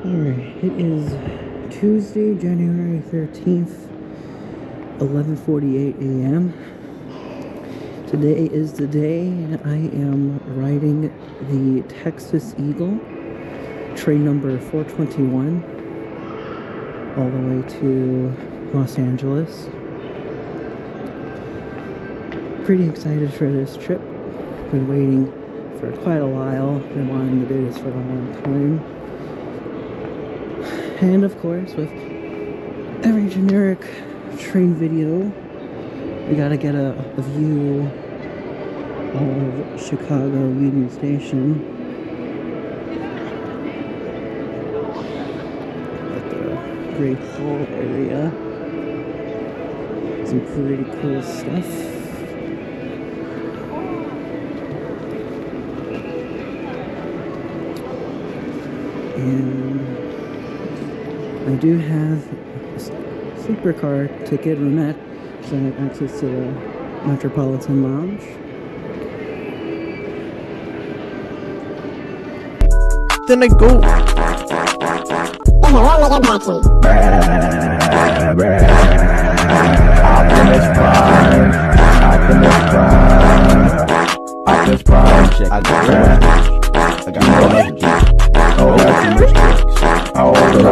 Alright, it is Tuesday, January 13th, 11:48 a.m. Today is the day I am riding the Texas Eagle, train number 421, all the way to Los Angeles. Pretty excited for this trip. Been waiting for quite a while. Been wanting to do this for a long time. And of course, with every generic train video, we gotta get a view of Chicago Union Station. At the Great Hall area. Some pretty cool stuff. And I do have a sleeper car ticket roomette, so I have access to the Metropolitan Lounge. Then I go. Optimus Prime. Check. I got more energy. Oh, I got too much kicks. Oh no.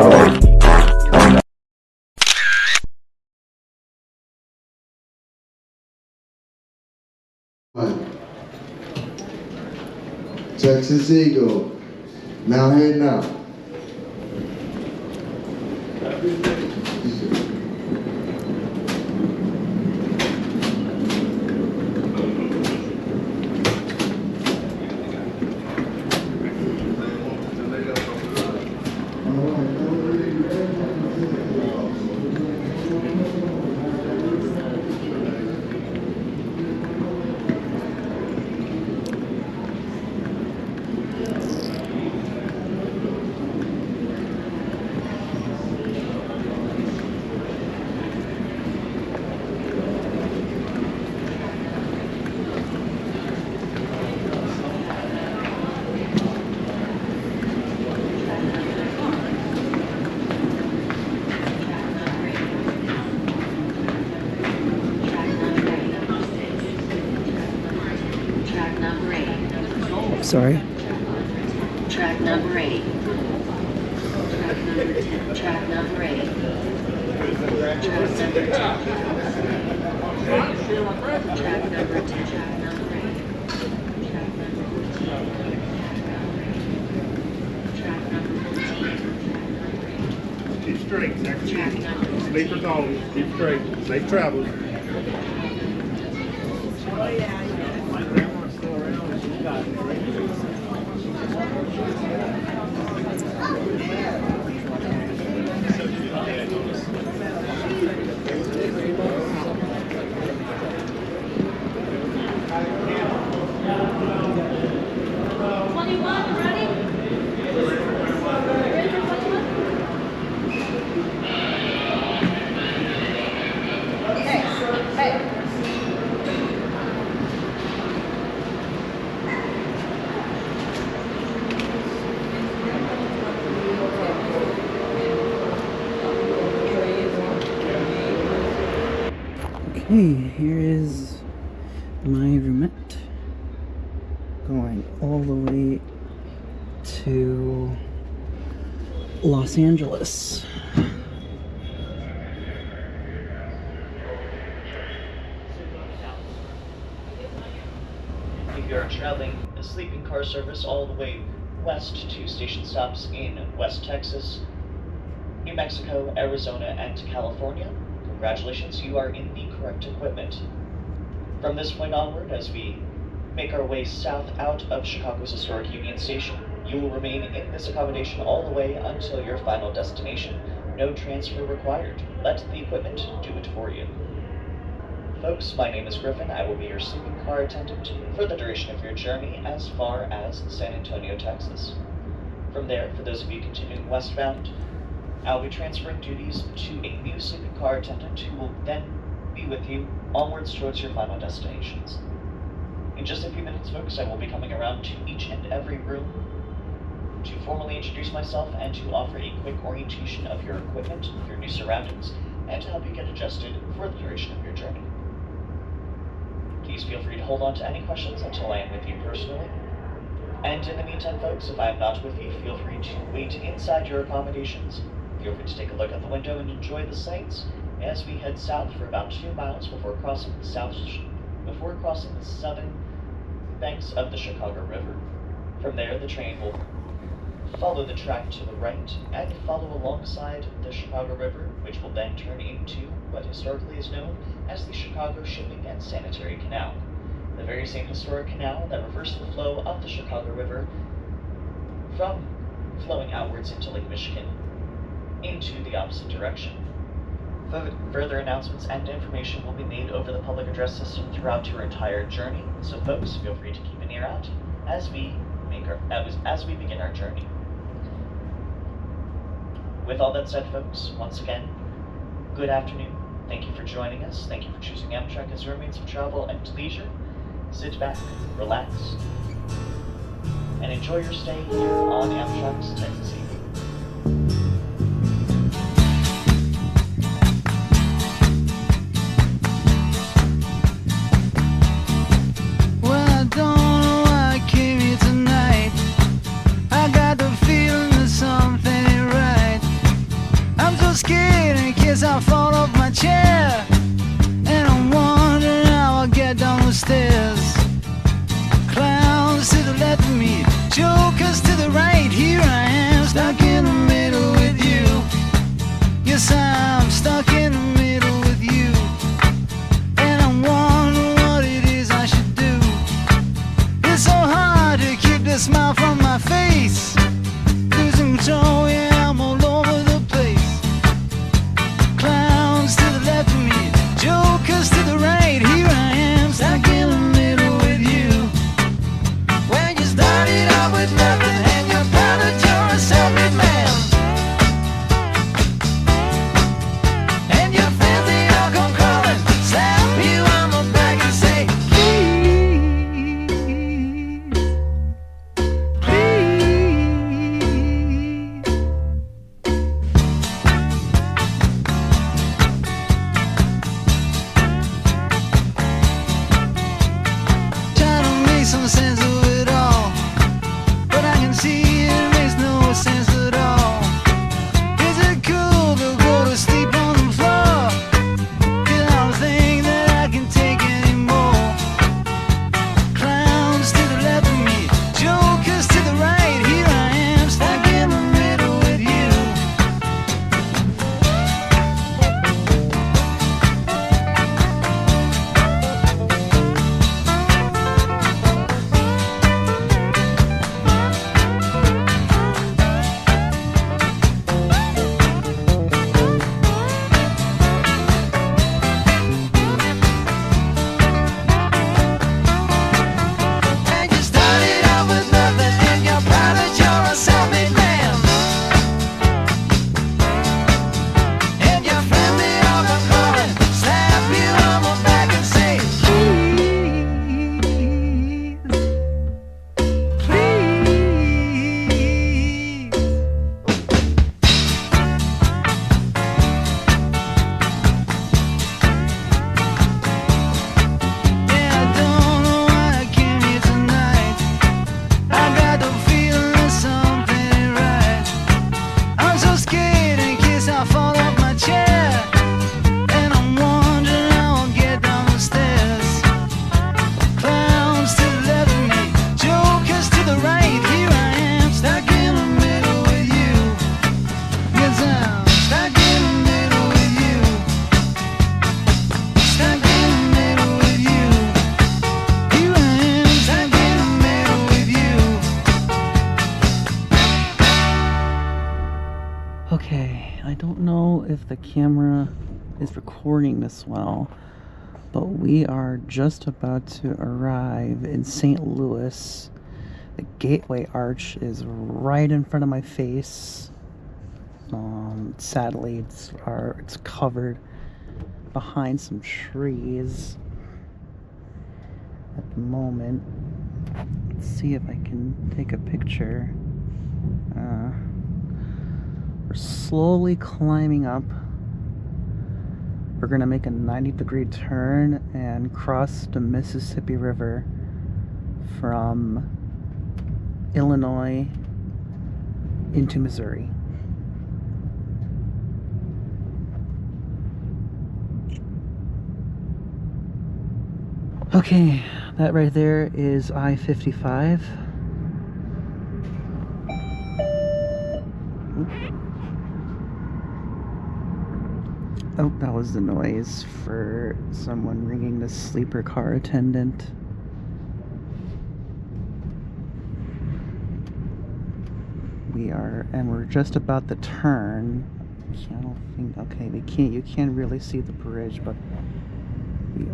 Texas Eagle. Now heading out. Sorry. Track number 8. Track number 10. Track number 8. Track number 10. Track number 10. Track number 8. Track number 14. Track number 15. Keep straight. Track number 14. Sleeper tones. Keep straight. Safe travels. Okay, here is my roomette going all the way to Los Angeles. If you are traveling a sleeping car service all the way west to station stops in West Texas, New Mexico, Arizona, and California, congratulations, you are in the correct equipment. From this point onward, as we make our way south out of Chicago's historic Union Station, you will remain in this accommodation all the way until your final destination. No transfer required. Let the equipment do it for you. Folks, my name is Griffin. I will be your sleeping car attendant for the duration of your journey as far as San Antonio, Texas. From there, for those of you continuing westbound, I'll be transferring duties to a new sleeping car attendant who will then be with you onwards towards your final destinations. In just a few minutes, folks, I will be coming around to each and every room to formally introduce myself and to offer a quick orientation of your equipment, your new surroundings, and to help you get adjusted for the duration of your journey. Please feel free to hold on to any questions until I am with you personally. And in the meantime, folks, if I am not with you, feel free to wait inside your accommodations. Feel free to take a look out the window and enjoy the sights as we head south for about 2 miles before crossing the southern banks of the Chicago River. From there, the train will follow the track to the right and follow alongside the Chicago River, which will then turn into what historically is known as the Chicago Shipping and Sanitary Canal, the very same historic canal that reversed the flow of the Chicago River from flowing outwards into Lake Michigan into the opposite direction. Further announcements and information will be made over the public address system throughout your entire journey, so folks, feel free to keep an ear out as we begin our journey. With all that said, folks, once again, good afternoon. Thank you for joining us. Thank you for choosing Amtrak as your means of travel and leisure. Sit back, relax, and enjoy your stay here on Amtrak's Texas Eagle. I fall off my chair, and I'm wondering how I'll get down the stairs. Clowns to the left of me, jokers to the right. Here I am, stuck in the middle with you. Yes, I'm stuck in the middle with you, and I'm wondering what it is I should do. It's so hard to keep the smile from my face. Losing control, yeah, I'm all over the place. Clowns to the left of me, jokers to the right. Here I am, stuck in the middle with you. When you started out with nothing and you're proud that you're a self-made man, and your friends they all come crawling, slap you on the back and say, please, please. Trying to make some sense of it all, but I can see it makes no sense at all. Is it cool to go to sleep on the floor? 'Cause I don't think that I can take anymore. Clowns to the left of me, jokers to the right. Here I am, stuck in the middle with you. And you started out with nothing and you're proud that you're a self-made man, and your friends they all come calling, slap you on the back and say, please, please. Yeah, I don't know why I came here tonight. I got the feeling that something ain't right. I'm so scared in case I fall off my chair, and I'm wondering how I'll get down the stairs. Clowns to the left of me, jokers to the right. Here I am, stuck in the middle with you. Yes, I'm stuck in the middle with you. Stuck in the middle with you. Here I am, stuck in the middle with you. Okay, I don't know if the camera is recording this well, but we are just about to arrive in St. Louis. The Gateway Arch is right in front of my face. Sadly, it's covered behind some trees at the moment. Let's see if I can take a picture. slowly climbing up. We're gonna make a 90-degree turn and cross the Mississippi River from Illinois into Missouri. Okay, that right there is I-55. Oh, that was the noise for someone ringing the sleeper car attendant. We're just about to turn. I don't think, okay, you can't really see the bridge, but we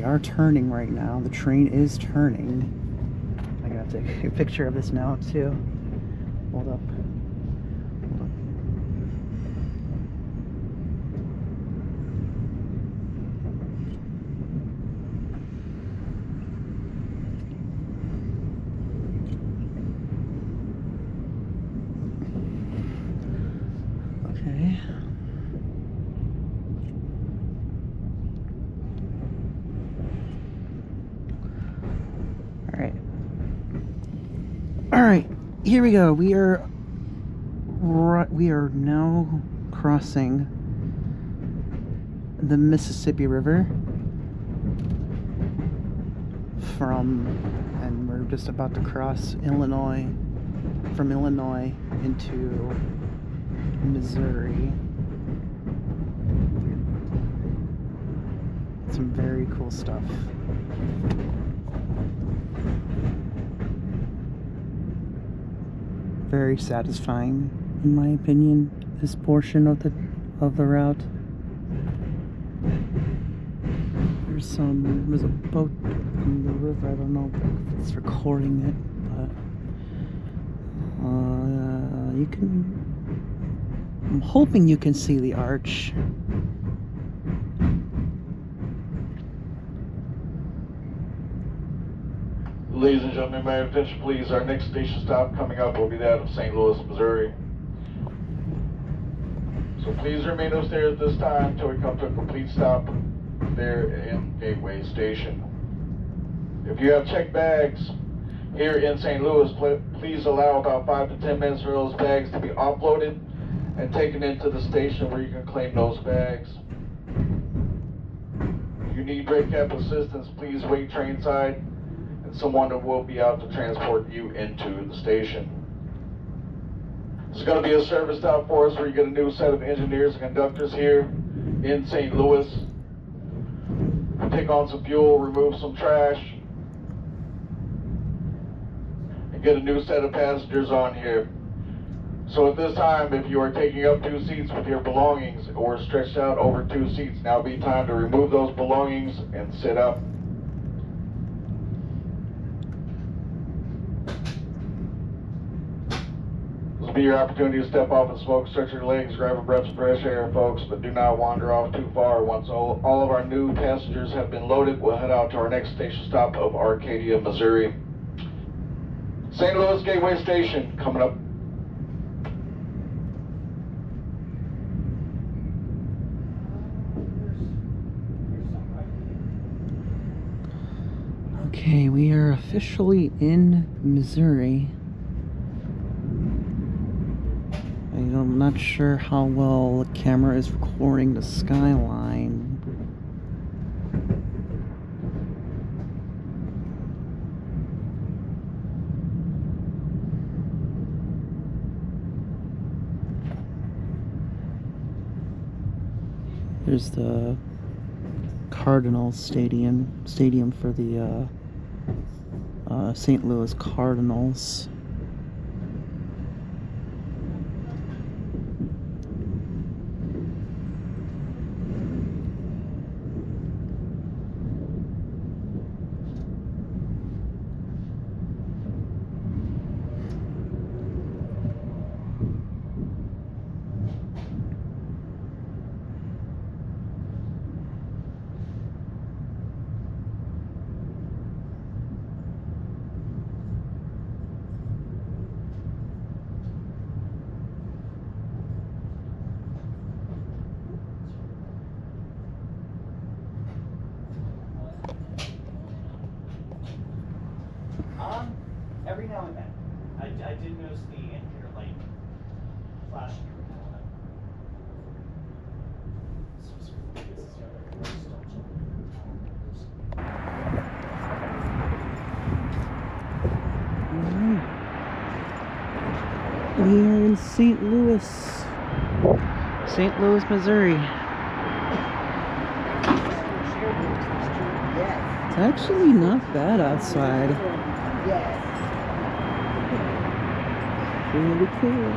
are turning right now. The train is turning. I gotta take a picture of this now too. Hold up. Okay. All right, here we go. We are now crossing the Mississippi River and we're just about to cross from Illinois into Missouri. Some very cool stuff. Very satisfying, in my opinion, this portion of the route. There's a boat in the river. I don't know if it's recording it, but I'm hoping you can see the arch. Ladies and gentlemen, may I have attention please? Our next station stop coming up will be that of St. Louis, Missouri. So please remain upstairs this time until we come to a complete stop there in Gateway Station. If you have checked bags here in St. Louis, please allow about 5 to 10 minutes for those bags to be offloaded and taken into the station where you can claim those bags. If you need brake cap assistance, please wait train-side, and someone will be out to transport you into the station. This is going to be a service stop for us where you get a new set of engineers and conductors here in St. Louis. Take on some fuel, remove some trash, and get a new set of passengers on here. So at this time, if you are taking up 2 seats with your belongings or stretched out over 2 seats, now be time to remove those belongings and sit up. This will be your opportunity to step off and smoke, stretch your legs, grab a breath of fresh air, folks, but do not wander off too far. Once all of our new passengers have been loaded, we'll head out to our next station stop of Arcadia, Missouri. St. Louis Gateway Station coming up. Okay, we are officially in Missouri. I'm not sure how well the camera is recording the skyline. There's the Cardinals stadium for the St. Louis Cardinals. I did notice the indicator light flashing every now and then. We are in St. Louis, Missouri. It's actually not bad outside. Really cool.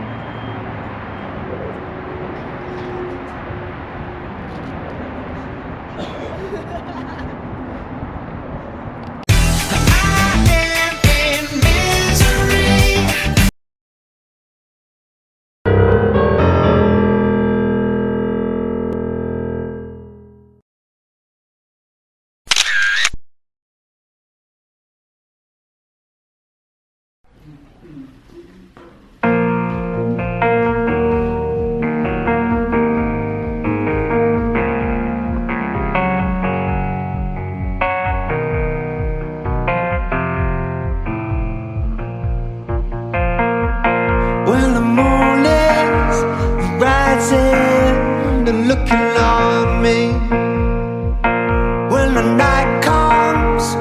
When the moon is rising and looking on me, when the night comes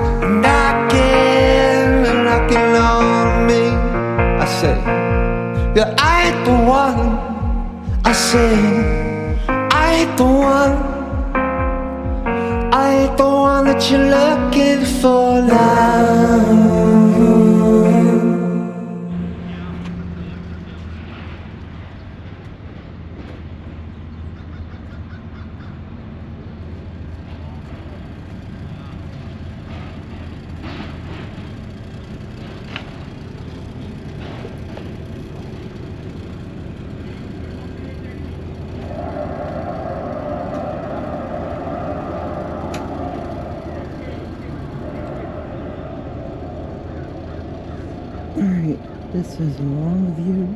knocking and knocking on me, I say, yeah, I ain't the one. I say, I ain't the one. I ain't the one that you're looking for now. Alright, this is Longview.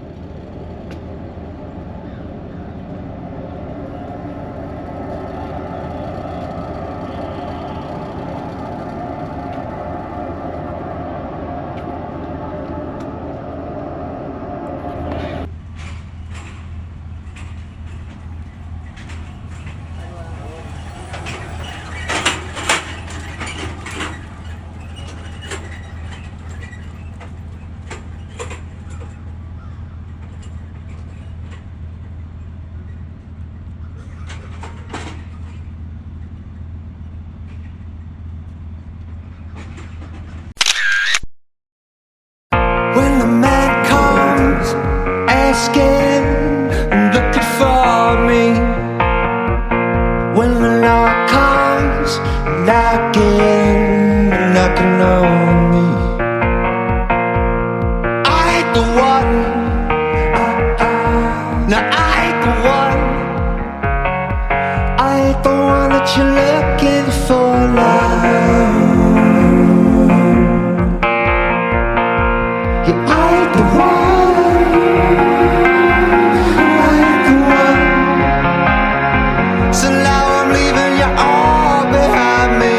When the man comes asking and looking for me, when the Lord comes knocking and knocking on me, I ain't the one. No, I ain't the one. I ain't the one that you're looking for now. Yeah, I ain't the one. I ain't the one. So now I'm leaving you all behind me.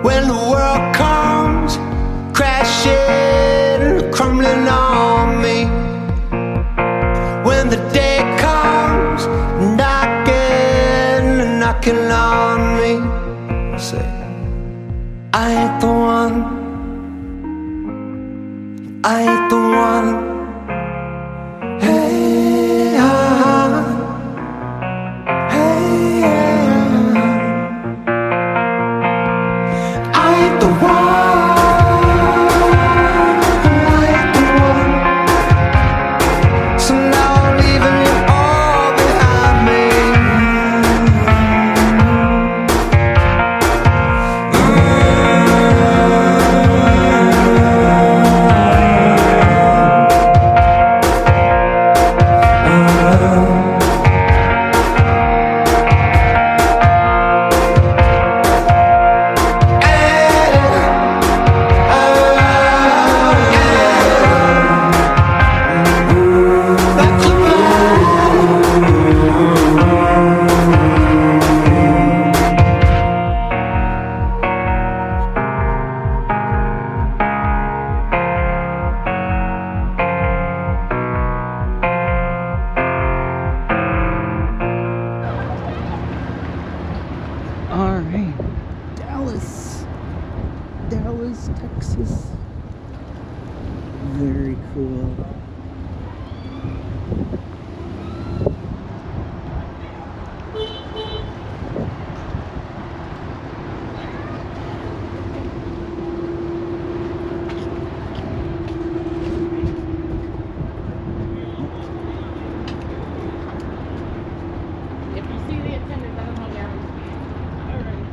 When the world comes crashing, crumbling on me, when the day comes knocking, knocking on me, I say, I ain't the one. I ain't the one. Hey, hey, I ain't the one. I Very cool. If you see the attendant, let them know they're already.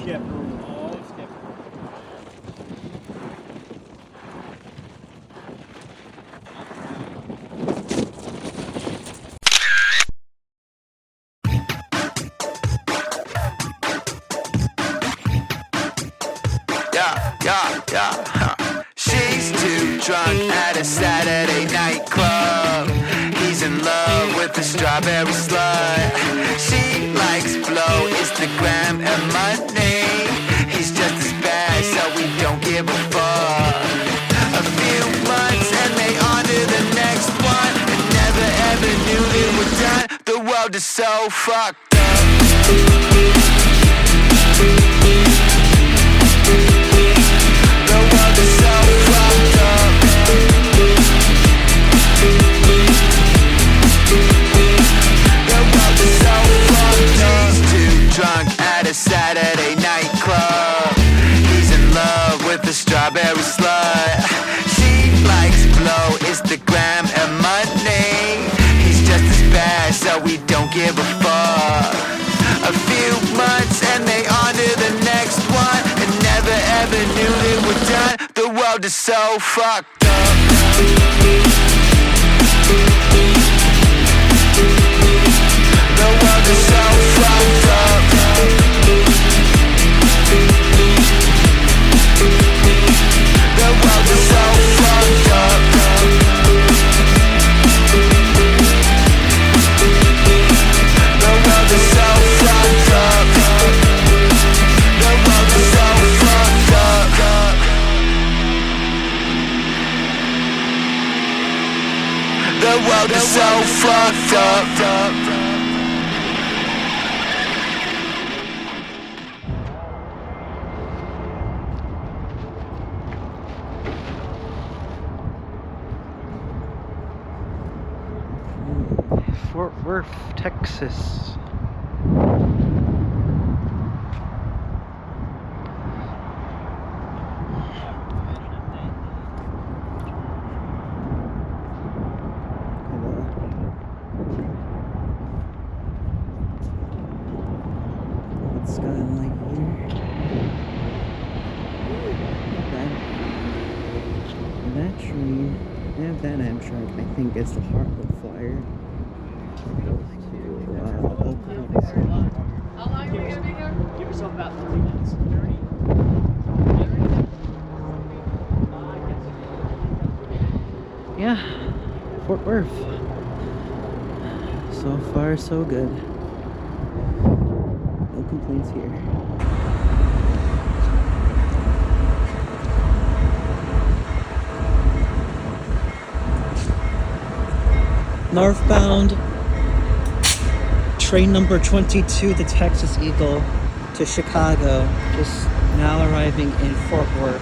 Yeah. She's too drunk at a Saturday night club. He's in love with the strawberry slut. She likes flow, Instagram, and money. He's just as bad, so we don't give a fuck. A few months and they on to the next one, and never ever knew they were done. The world is so fucked up. The world is so fucked up. The world is so fucked up. She's too drunk at a Saturday night club. He's in love with the strawberry slut. She likes flow, Instagram, and money. He's just as bad, so we don't give a fuck. A few months and they on to the next one, and never ever knew they were done. The world is so fucked up. The world is so fucked up. Fort Worth, Texas. Skyline here. That train, that Amtrak, I think is the Heartwood Flyer. Oklahoma City. How long are we gonna be here? Give yourself about 30 minutes. Yeah, Fort Worth. So far, so good. No complaints here. Northbound, train number 22, the Texas Eagle, to Chicago, just now arriving in Fort Worth.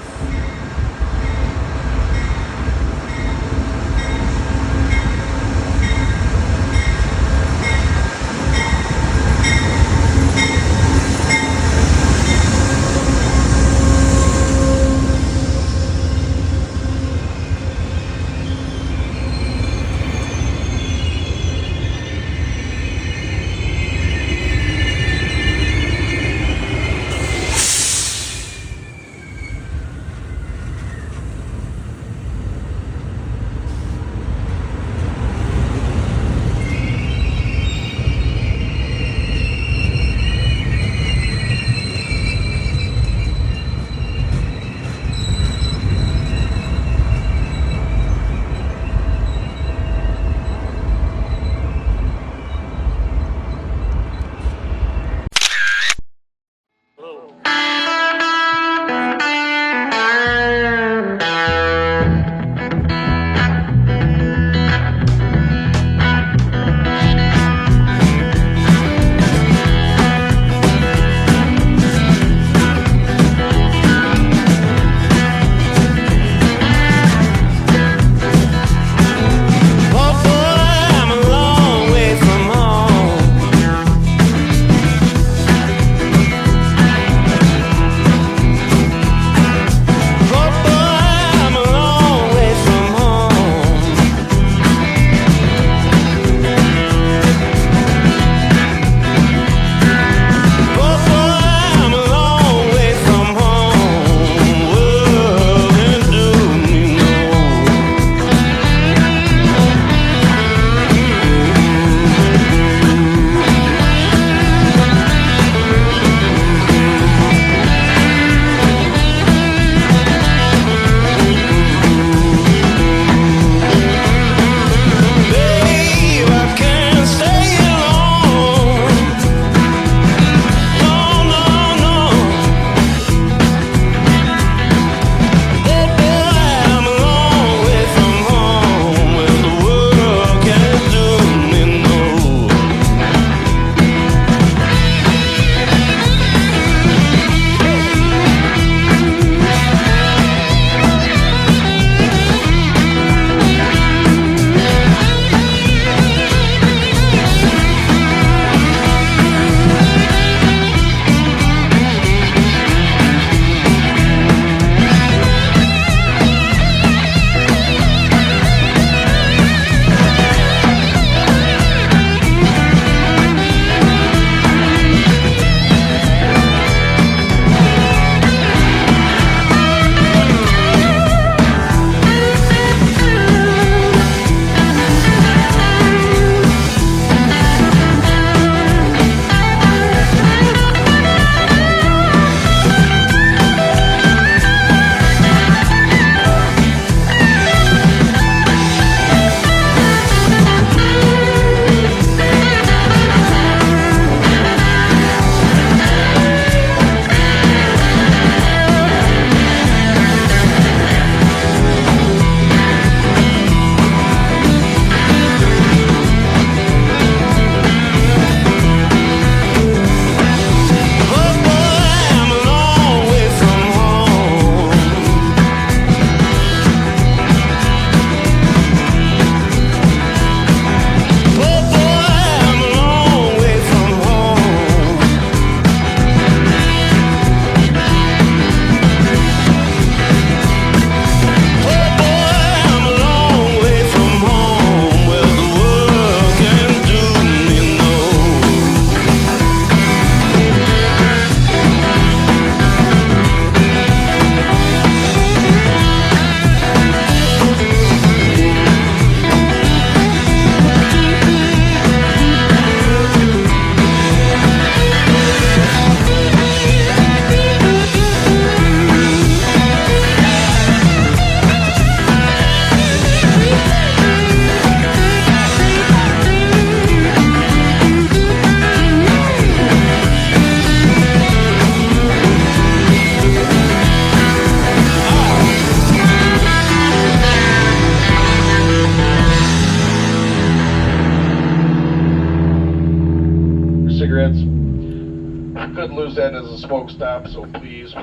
lose that as a smoke stop, so please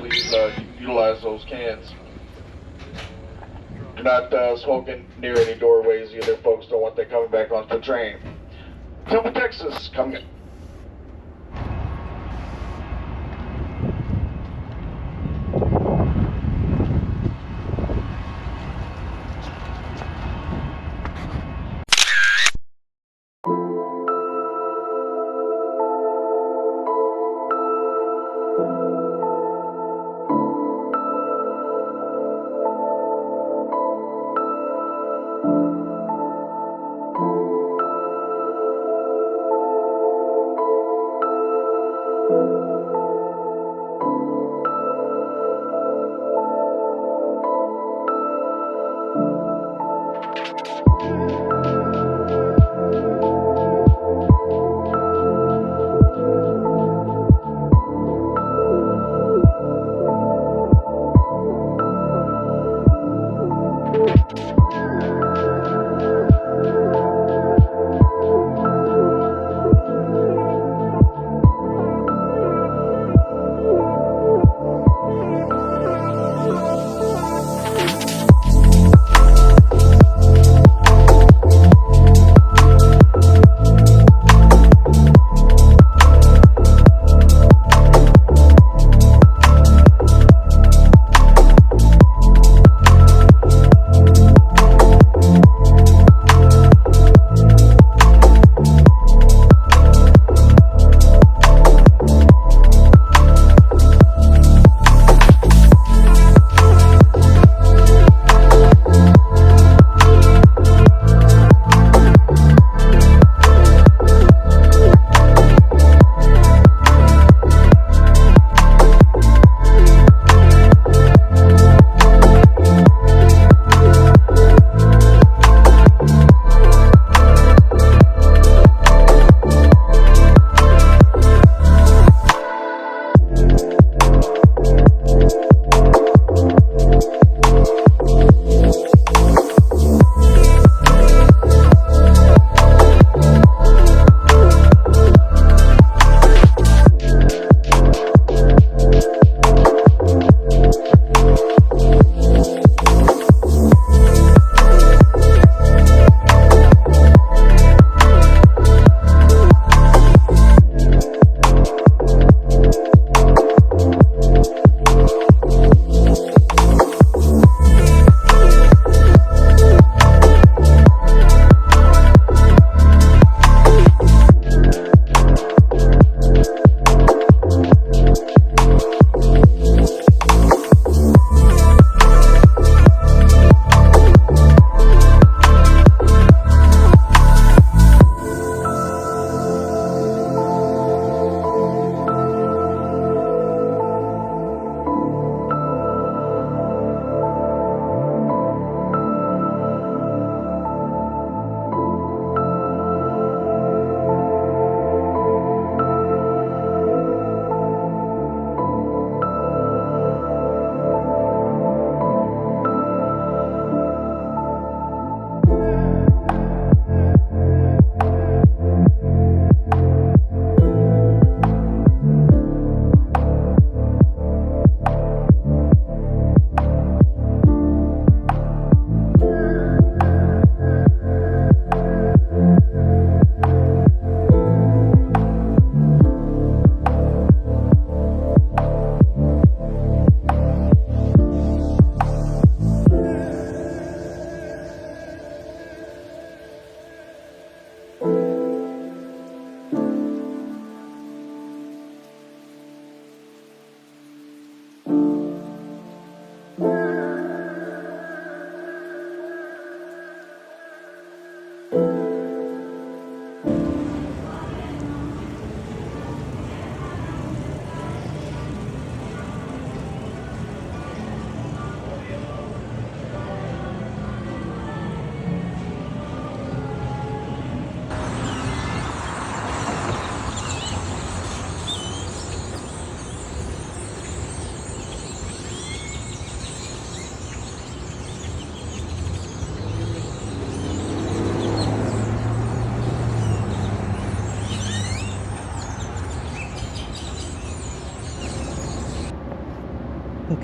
utilize those cans. Do not smoke near any doorways either, folks. Don't want that coming back onto the train. Temple, Texas, coming in.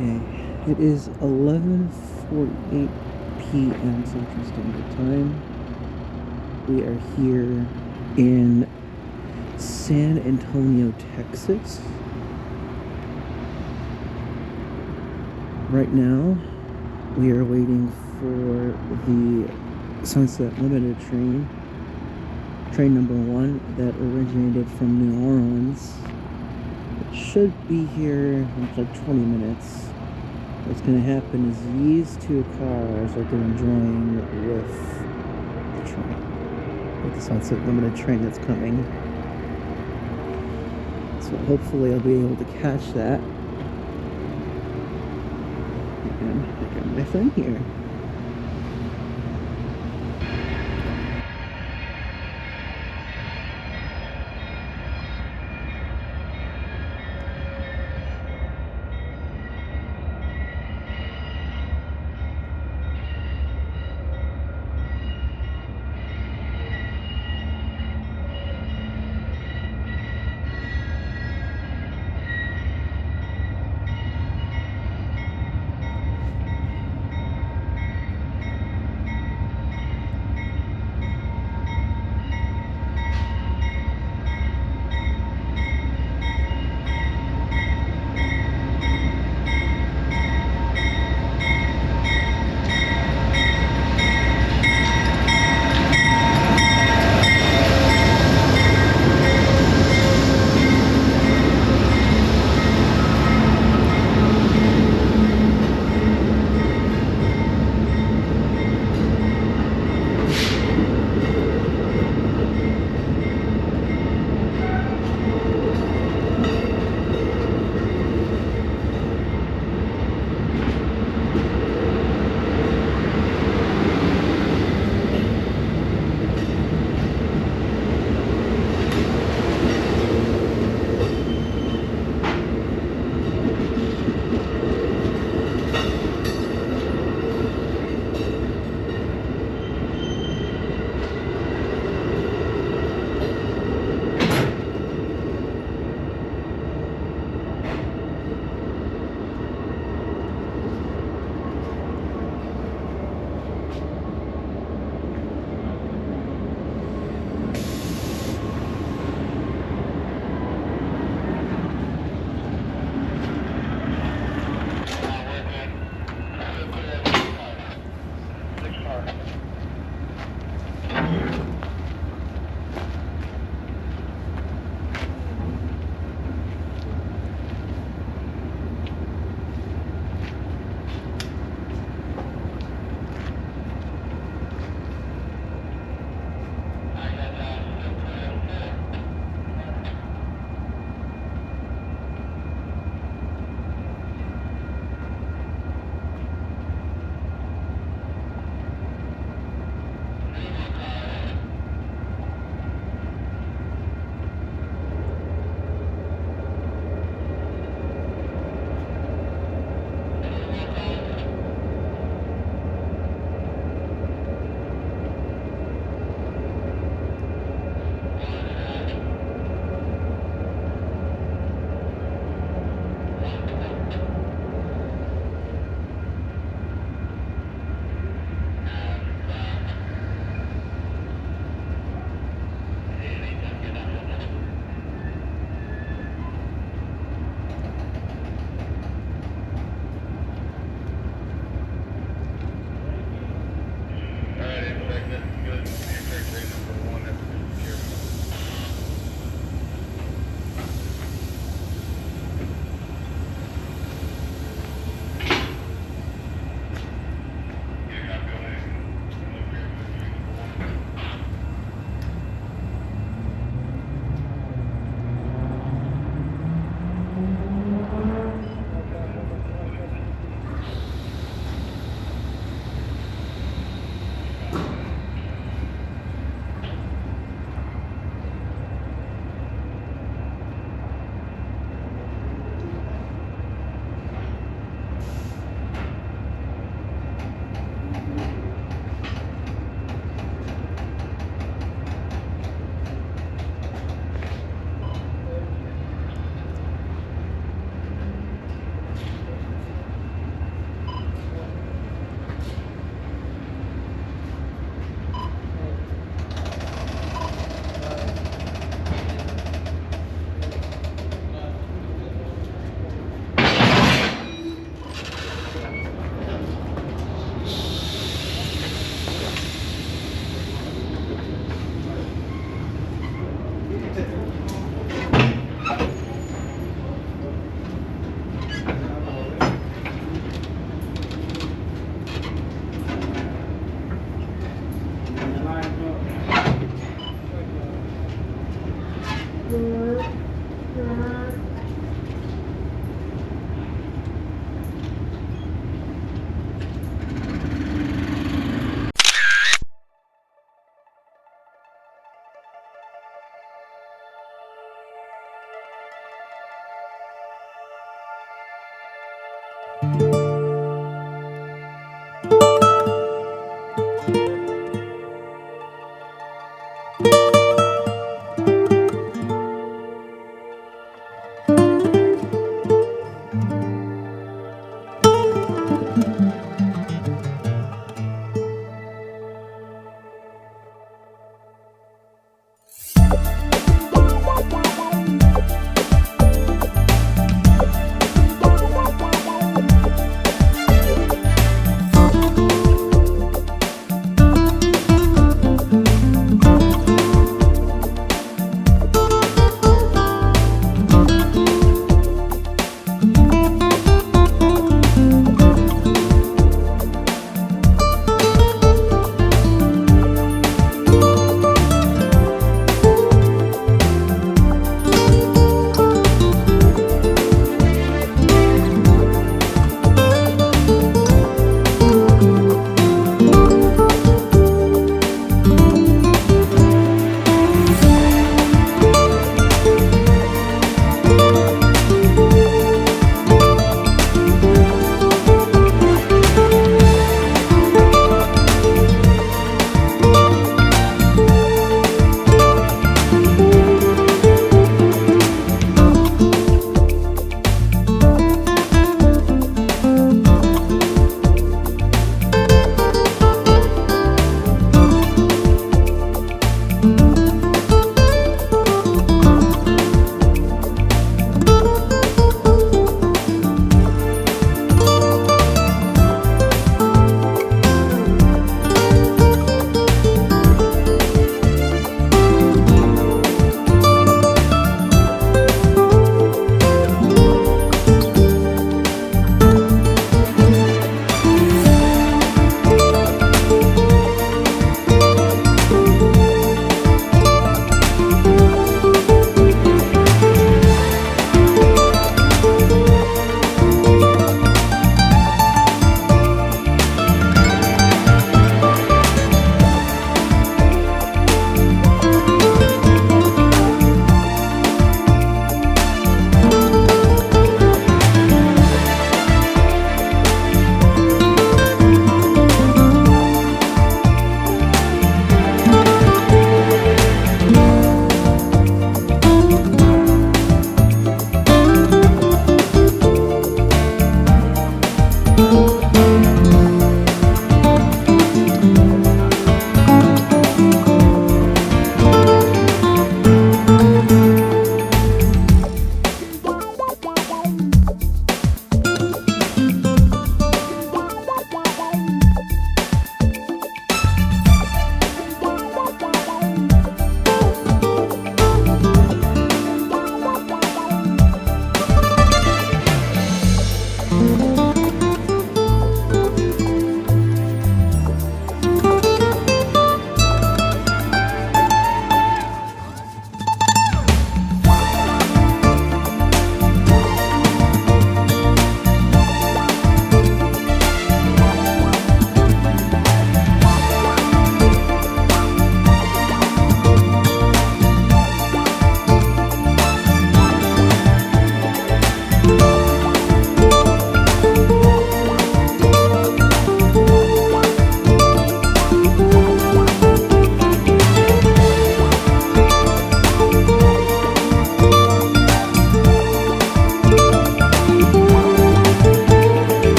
Okay, it is 11:48 p.m. Central Standard Time. We are here in San Antonio, Texas. Right now, we are waiting for the Sunset Limited train, train number 1 that originated from New Orleans. It should be here in like 20 minutes. What's going to happen is these two cars are going to join with the train, with the Sunset Limited train that's coming. So hopefully I'll be able to catch that. And I got my thing here.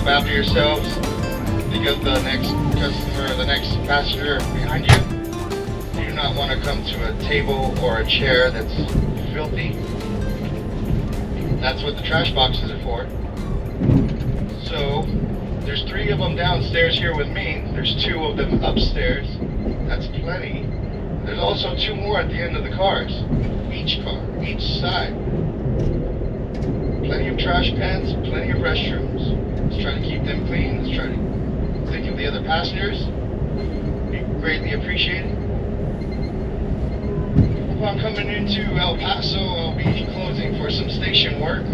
up after yourselves. Think of the next customer or the next passenger behind you. You do not want to come to a table or a chair that's filthy. That's what the trash boxes are for. So, there's 3 of them downstairs here with me. There's 2 of them upstairs. That's plenty. There's also 2 more at the end of the cars. Each car, each side. Plenty of trash cans, plenty of restrooms. Let's try to keep them clean. Let's try to think of the other passengers. Be greatly appreciated. Upon coming into El Paso, I'll be closing for some station work.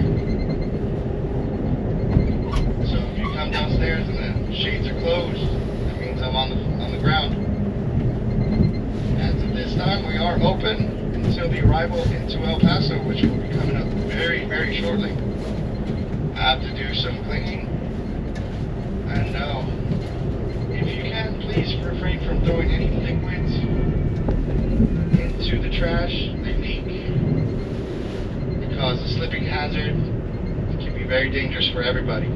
So if you come downstairs and the shades are closed, that means I'm on the ground. As of this time, we are open until the arrival into El Paso, which will be coming up very, very shortly. I have to do some cleaning. And if you can, please refrain from throwing any liquids into the trash. They leak. It causes a slipping hazard. It can be very dangerous for everybody.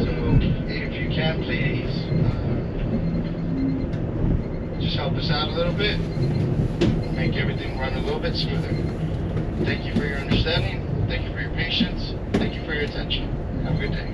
So if you can, please just help us out a little bit. Make everything run a little bit smoother. Thank you for your understanding. Thank you for your patience. Thank you for your attention. Have a good day.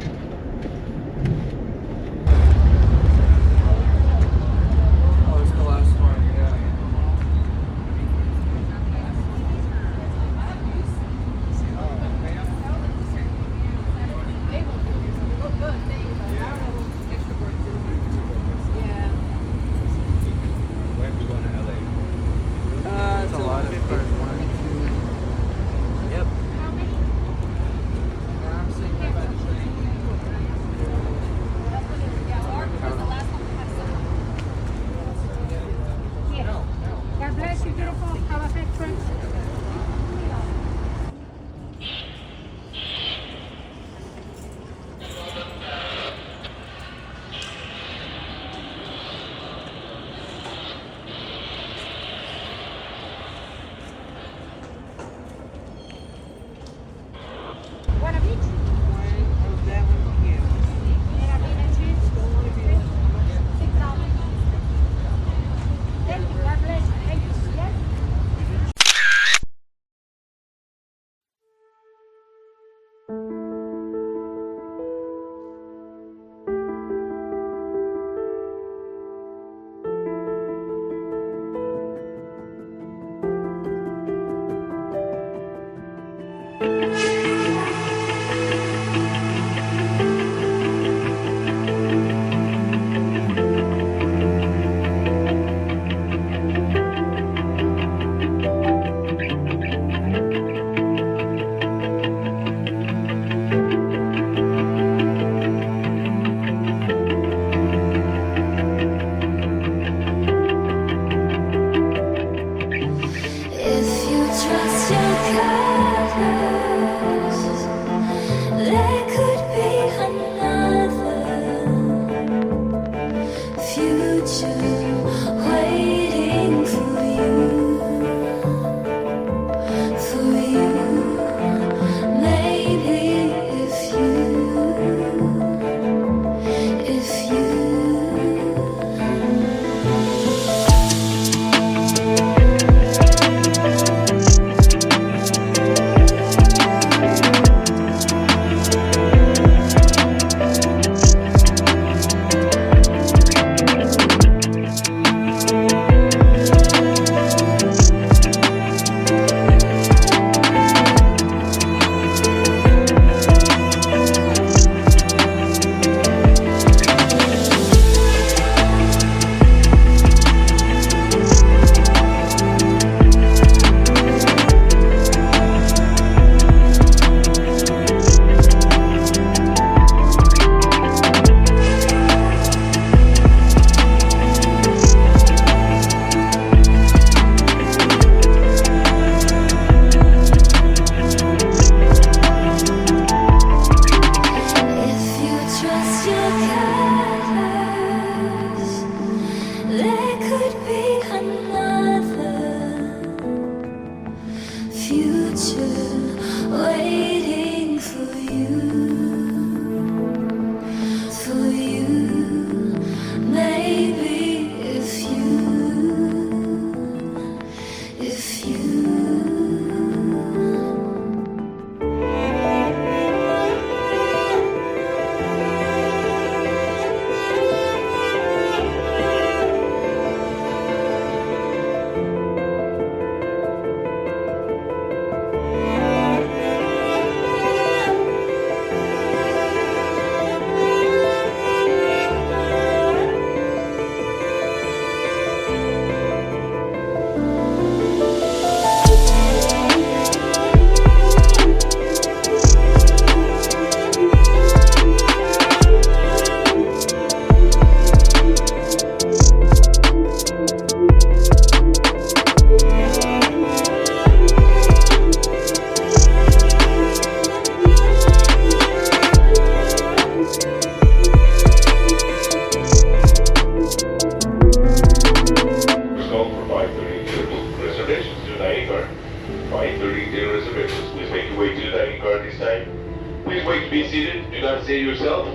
say yourself.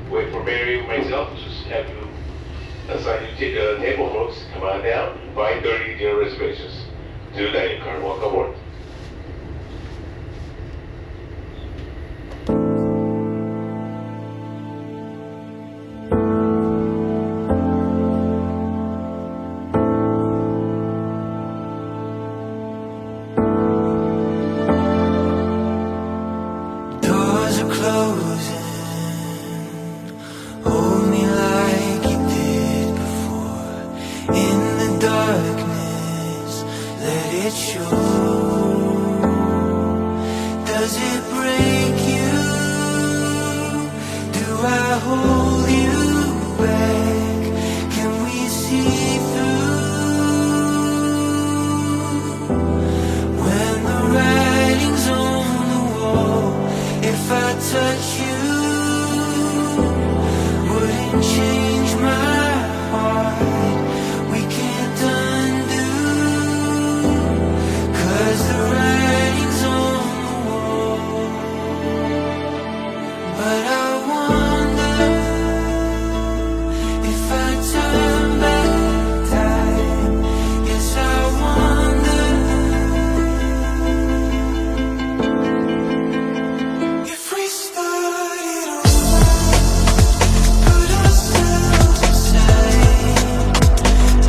Wait for Mary and myself to have you assign you table, folks. Come on down. 5:30 dinner reservations. To the dining car. Welcome aboard. Doors are closing. Hold me like you did before. In the darkness, let it show. Does it break you? Do I hold you back? Can we see through? When the writing's on the wall, if I touch you, wouldn't change my heart. We can't undo, 'cause the writing's on the wall. But I wonder if I turn back time. Yes, I wonder if we started over, put ourselves aside.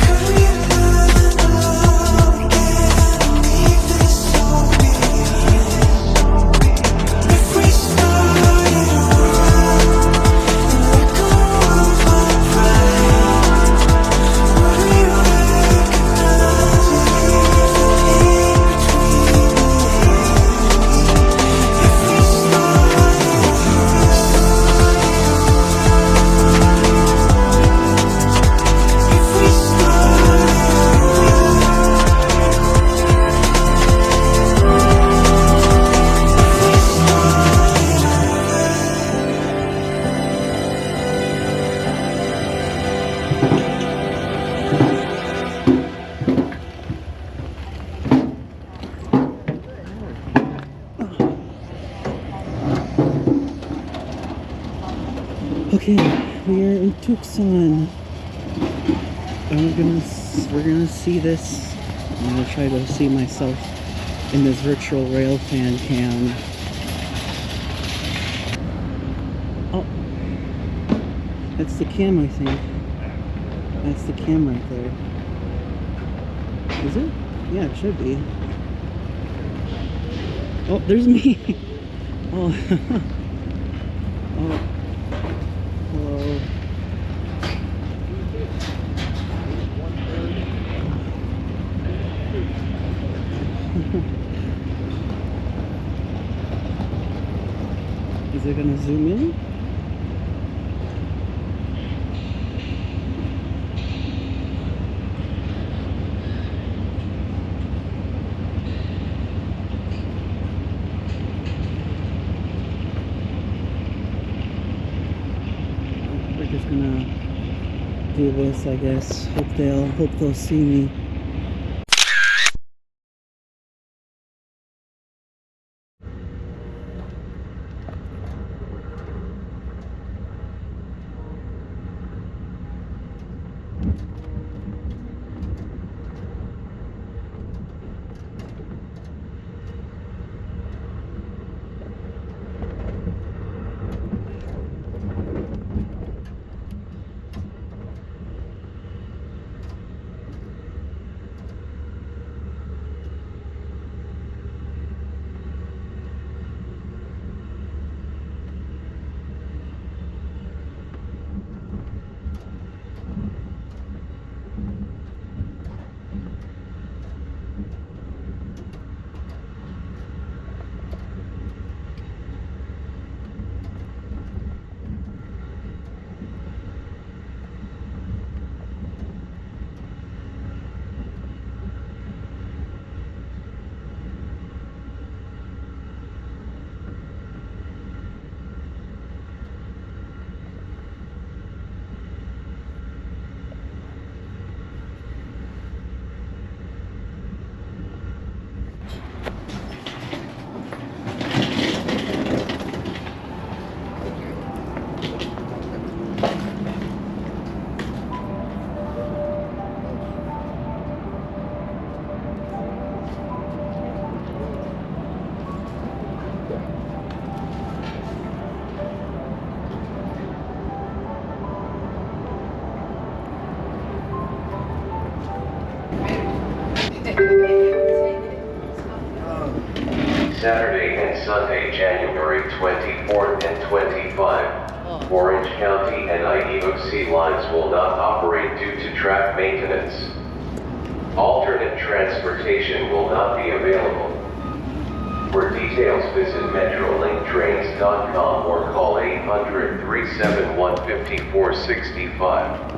Could we learn to love again and leave this all behind? If we started over and let go of my pride, would we recognize it even in between the lines? If we started Okay, we are in Tucson. We're gonna see this. I'm gonna try to see myself in this virtual rail fan cam. Oh, that's the cam, I think. That's the cam right there. Is it? Yeah, it should be. Oh, there's me. Oh. Oh. Hello. Is it gonna zoom in? We're just gonna do this, I guess. Hope they'll see me. Saturday and Sunday, January 24th and 25. Orange County and IEOC lines will not operate due to track maintenance. Alternate transportation will not be available. For details, visit metrolinktrains.com or call 800-371-5465.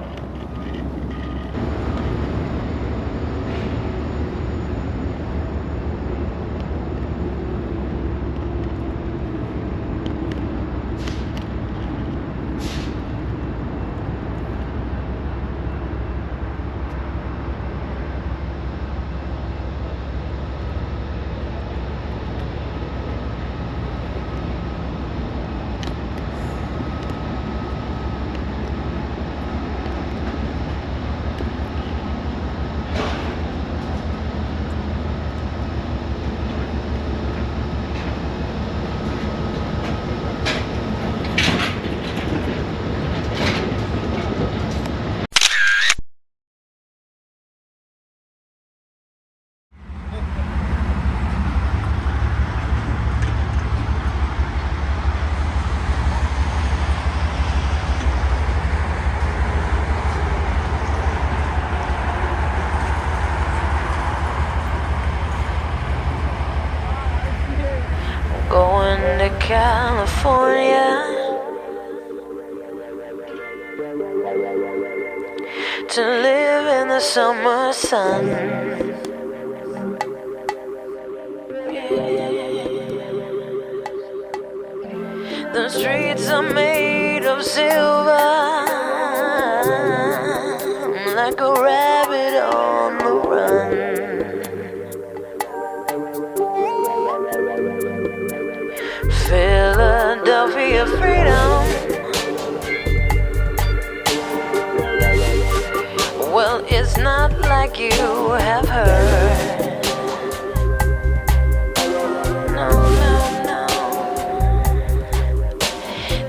Going to California to live in the summer sun. The streets are made of silver, like a rabbit on the run. Philadelphia freedom. Well, it's not like you have heard. No, no, no.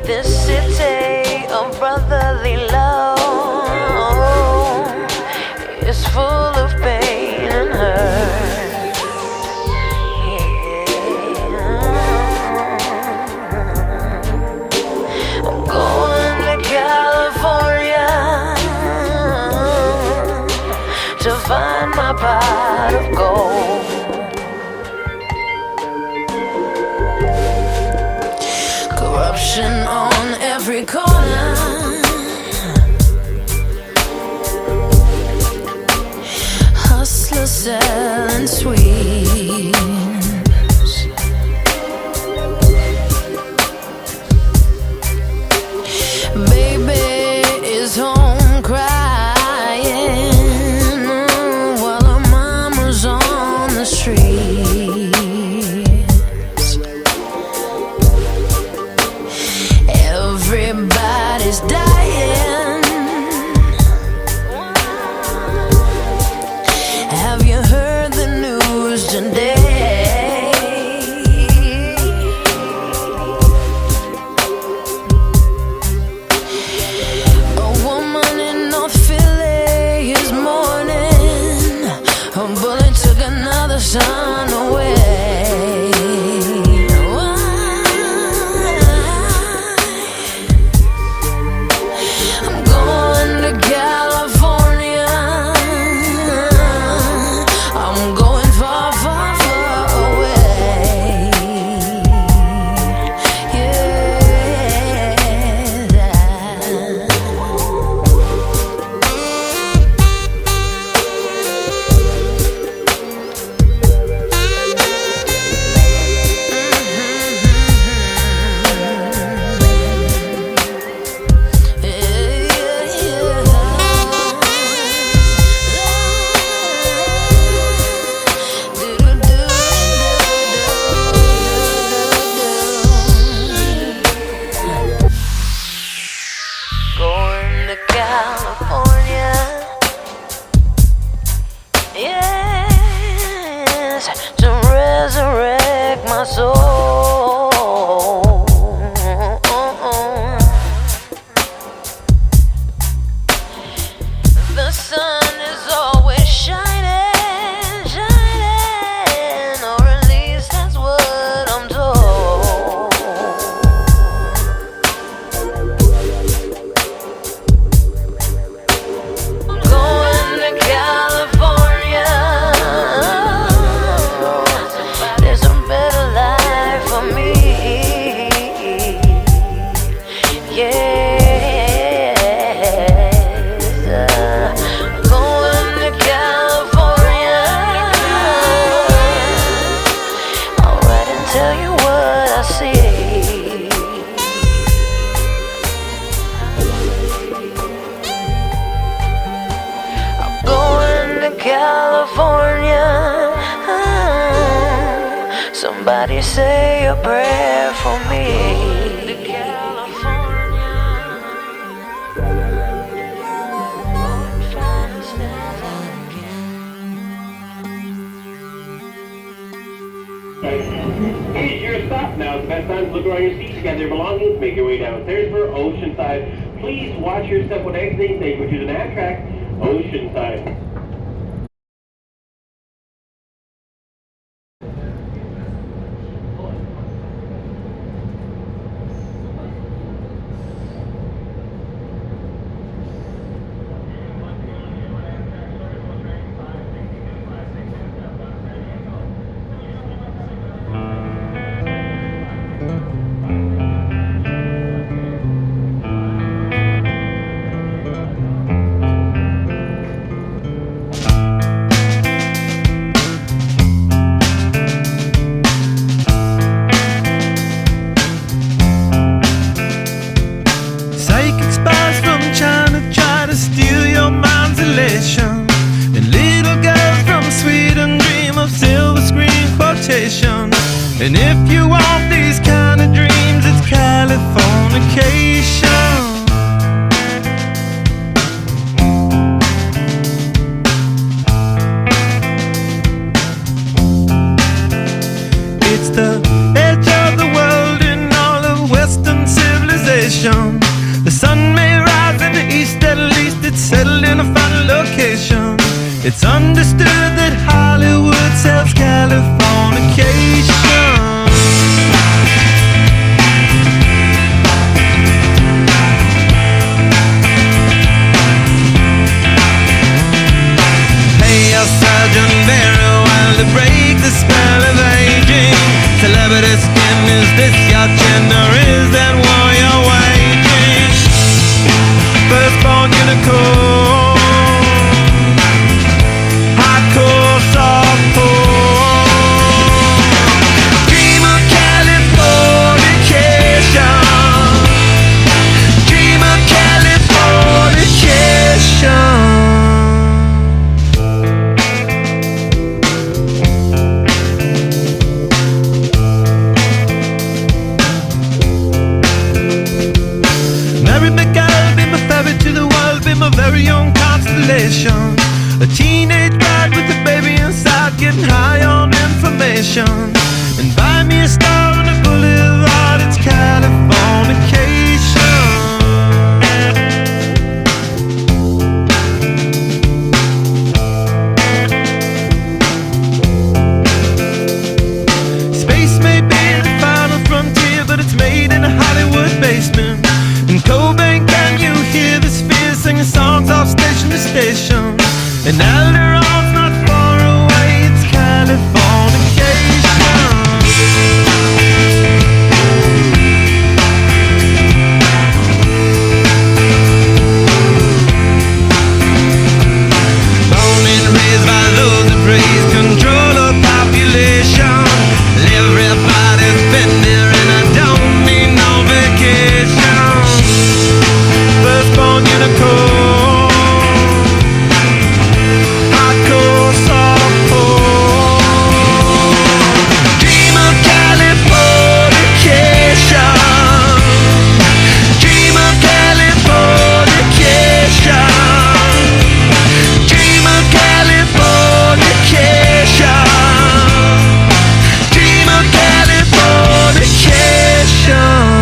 This city of brotherly love is full of pain and hurt. To find my pot of gold. Corruption on every corner. Hustlers selling sweets. Baby is home crying while her mama's on the streets. Everybody's dying. Have you heard? California. Somebody say a prayer for me. Here's your stop. Now it's the best time to look around your seats, gather your belongings, make your way downstairs for Oceanside. Please watch your step when exiting. Thank you for choosing Amtrak, Oceanside. And little girls from Sweden dream of silver screen quotations. And if you want these kind of dreams, it's Californication. It's the edge of the world in all of Western civilization. The sun may rise in the east, at least it's settled in a final location. It's understood that Hollywood sells Californication. Pay your surgeon very well to break the spell of aging. Celebrity skin, is this your gender? Is that war you're waging? Firstborn unicorn, hardcore softcore. Dream of Californication. Dream of Californication. To the world, be my very own constellation. A teenage bride with a baby inside, getting high on information. And buy me a star on the boulevard, it's Californication. Space may be the final frontier, but it's made in a Hollywood basement. In Cobain, can you hear the spheres singing songs off station to station? And Alderon's not far away, it's Californication. Born and raised by those that praise control of population. Everybody's been there and I don't need no vacation. Firstborn unicorn, hardcore softcore. Dream of Californication. Dream of Californication. Dream of Californication. Dream of Californication.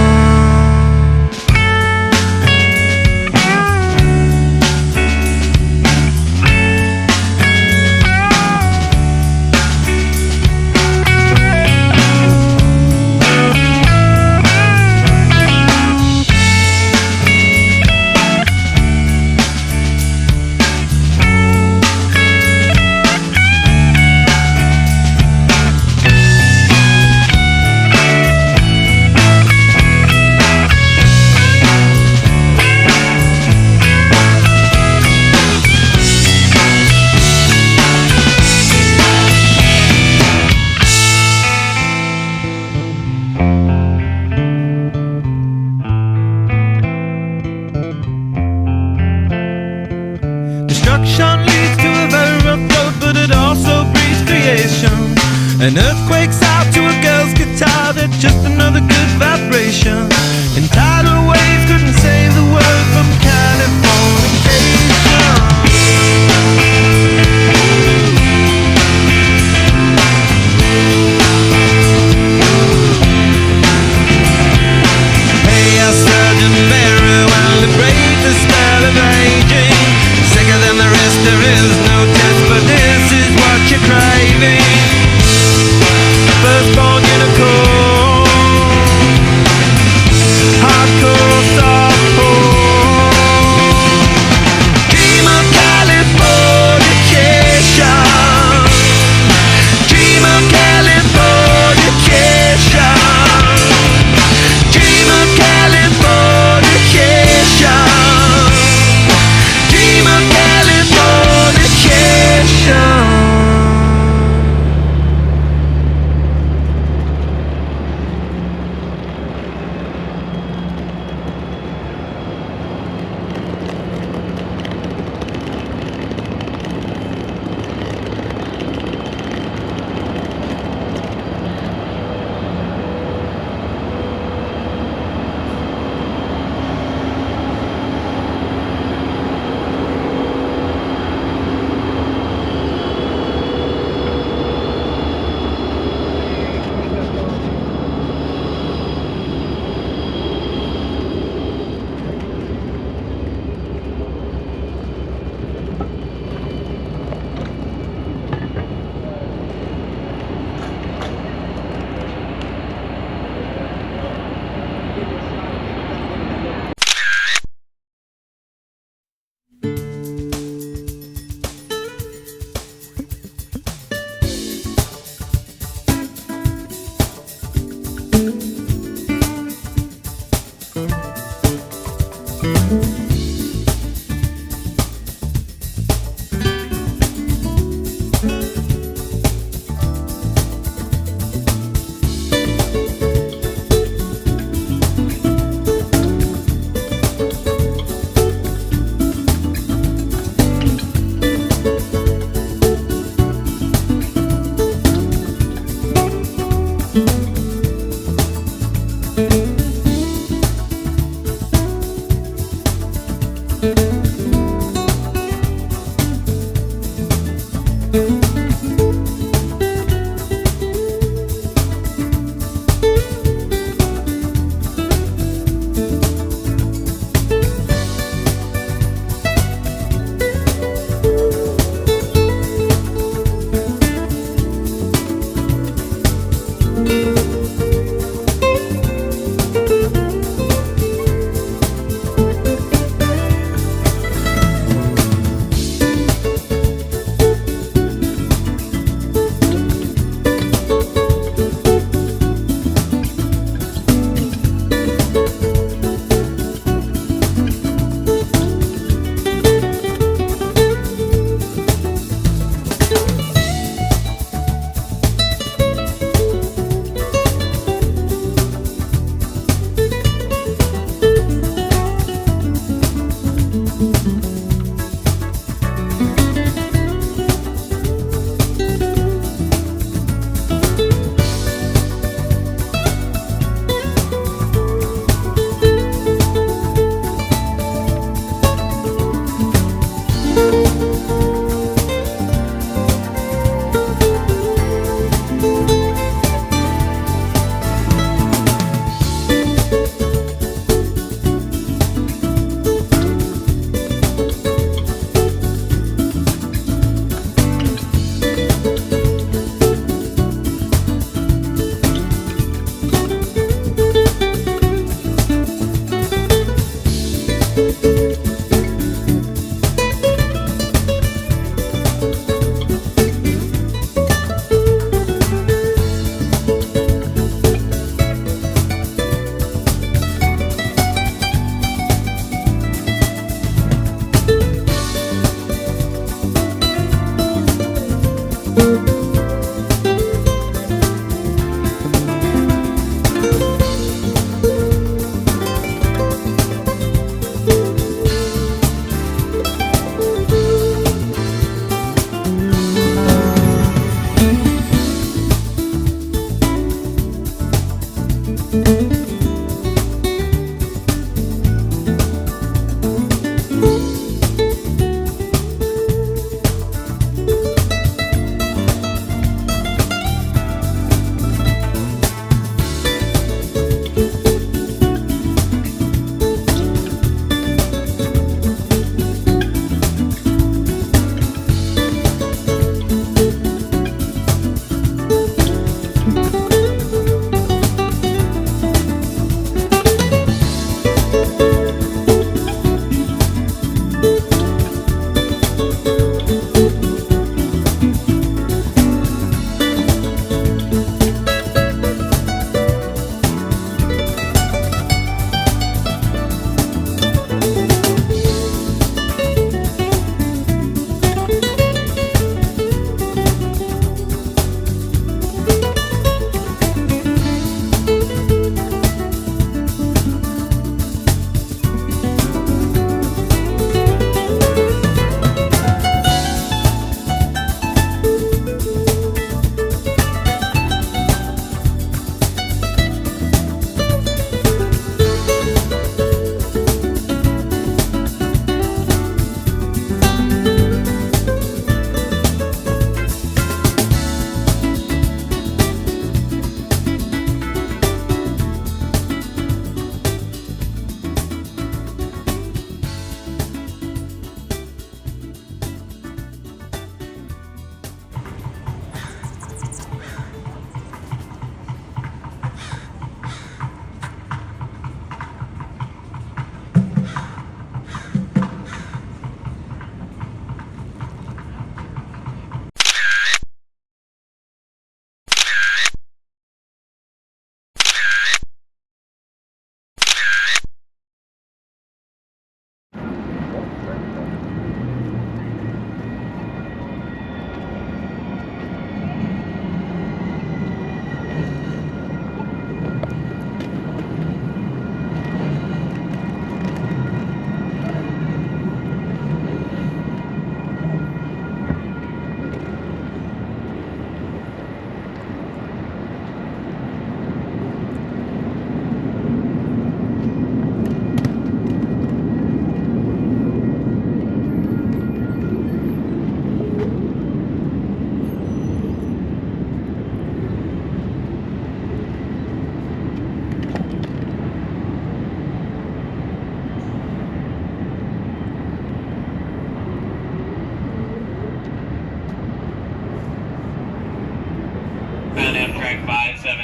Destruction leads to a very rough road. station. An earthquake's out to a girl's guitar, that's just another good vibration. And tidal waves couldn't save the world from Californication. Hey, I surgeon very well to break the spell of aging. Sicker than the rest, there is no test, but this is what you're craving. Firstborn unicorn, hardcore.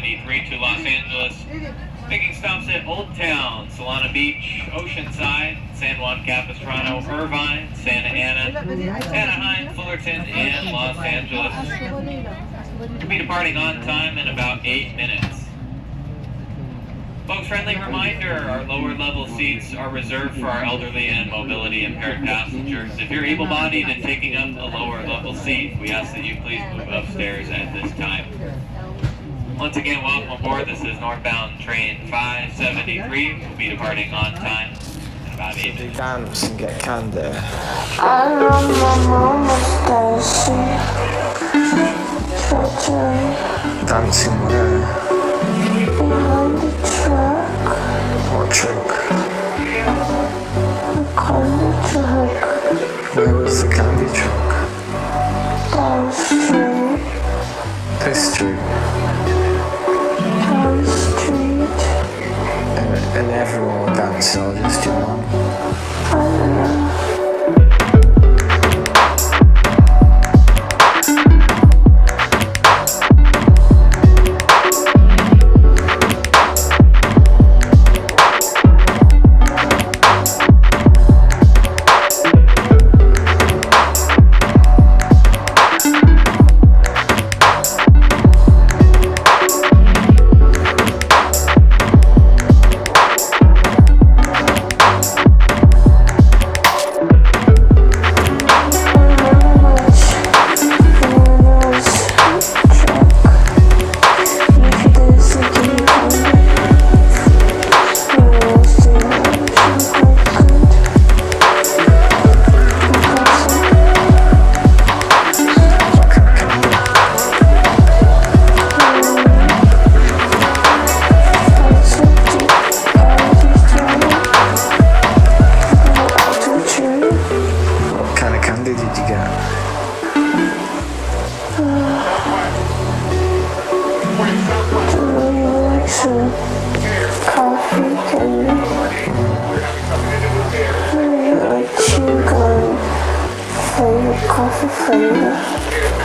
573 to Los Angeles, making stops at Old Town, Solana Beach, Oceanside, San Juan Capistrano, Irvine, Santa Ana, Anaheim, Fullerton, and Los Angeles. We'll be departing on time in about 8 minutes. Folks, friendly reminder, our lower level seats are reserved for our elderly and mobility impaired passengers. If you're able-bodied and taking up a lower level seat, we ask that you please move upstairs at this time. Once again, welcome aboard. This is Northbound train 573. We'll be departing on time in about 8 minutes. Dance and get candy. I love my mama's dancing. Dancing where? Behind the truck. What truck? The candy truck. Where was the candy truck? Down the street. This street. Down the street. And everyone will dance or just you one? I don't know.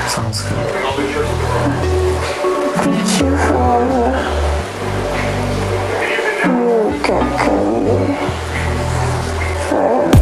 Sounds good. Put you forever. You get candy. Forever.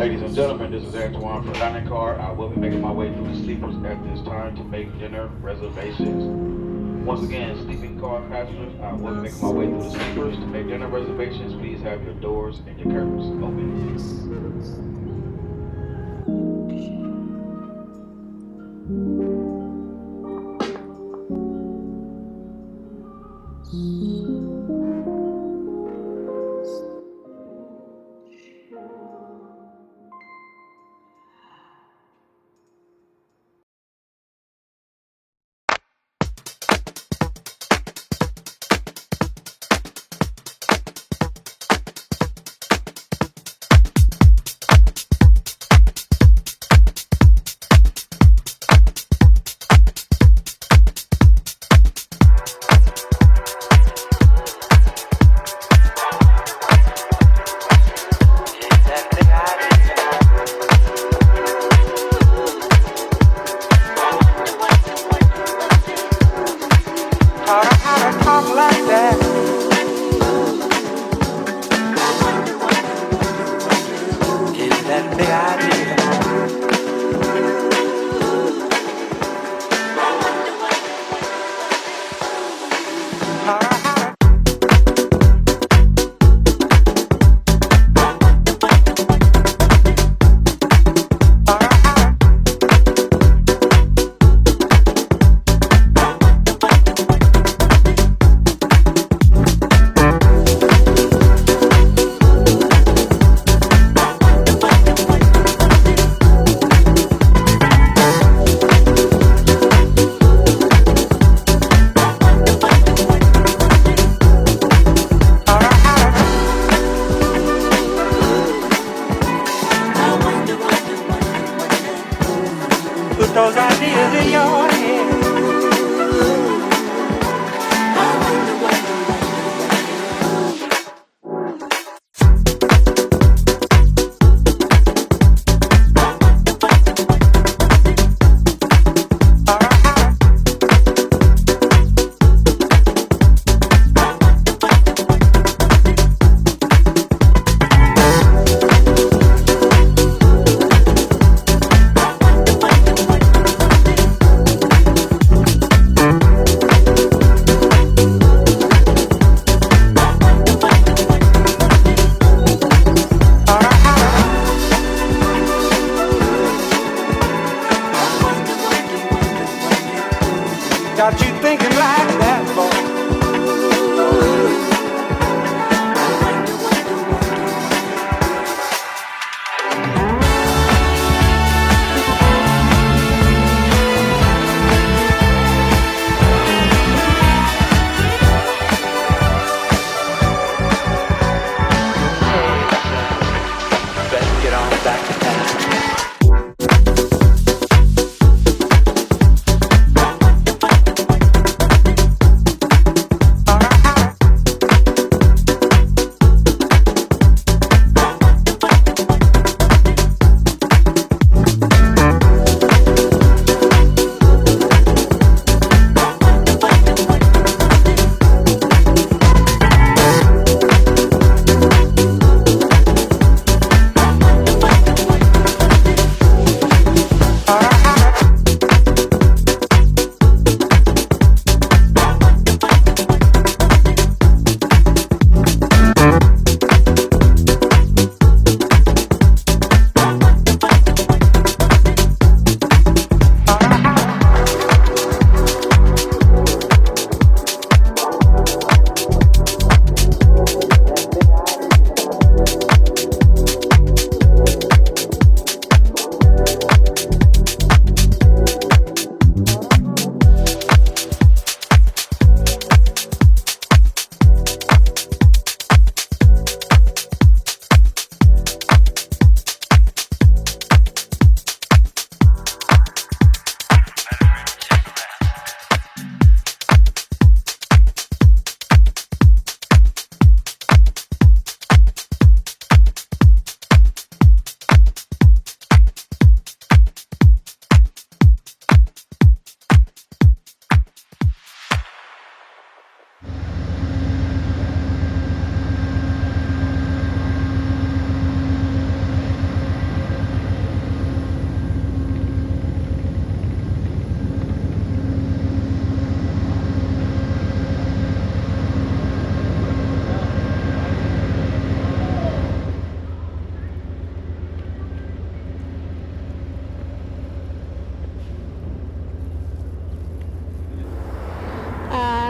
Ladies and gentlemen, this is Antoine from Dining Car. I will be making my way through the sleepers at this time to make dinner reservations. Once again, sleeping car passengers, I will be making my way through the sleepers to make dinner reservations. Please have your doors and your curtains open.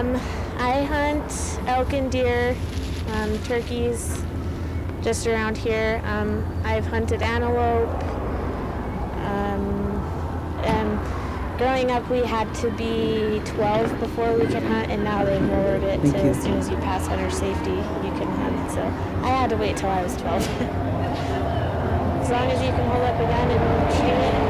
I hunt elk and deer, turkeys, just around here. I've hunted antelope. And growing up, we had to be 12 before we could hunt, and now they've lowered it to as soon as you pass hunter safety, you can hunt. So I had to wait till I was 12. As long as you can hold up a gun and shoot it.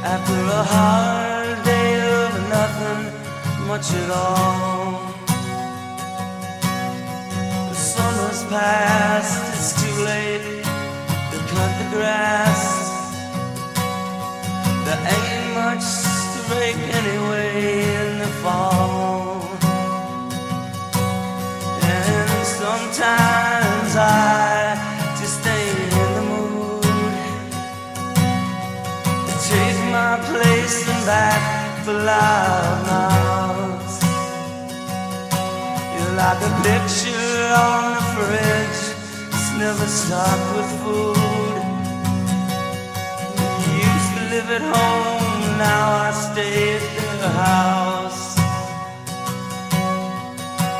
After a hard day of nothing much at all, past, it's too late to cut the grass. There ain't much to rake anyway in the fall. And sometimes I just ain't in the mood to take my place and back for loud mouths. You're like a picture on the fridge, it's never stocked with food. You used to live at home, now I stay at the house.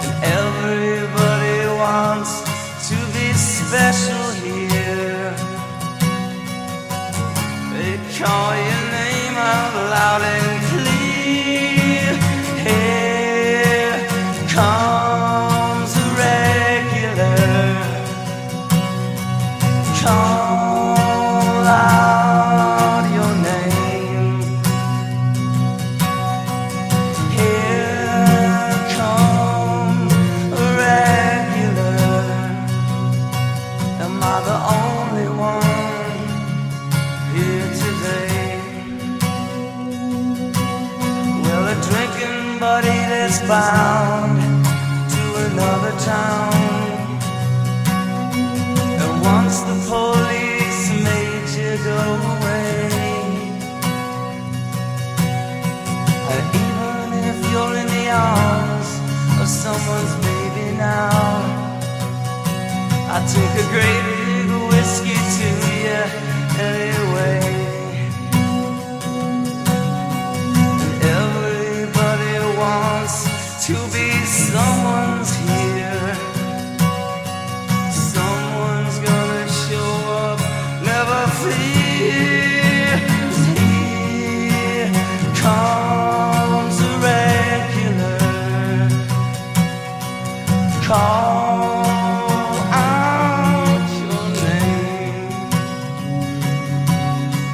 And everybody wants to be special here. They call your name out loud and clear. Here comes a regular. Call out your name. Here comes a regular. Am I the only one here today? Well, a drinking buddy that's bound to another town. And once the police made you go away, and even if you're in the arms of someone's baby now, I take a great big whiskey to you anyway. And everybody wants to be someone's here. Someone's gonna show up, never fear. Here comes a regular. Call out your name.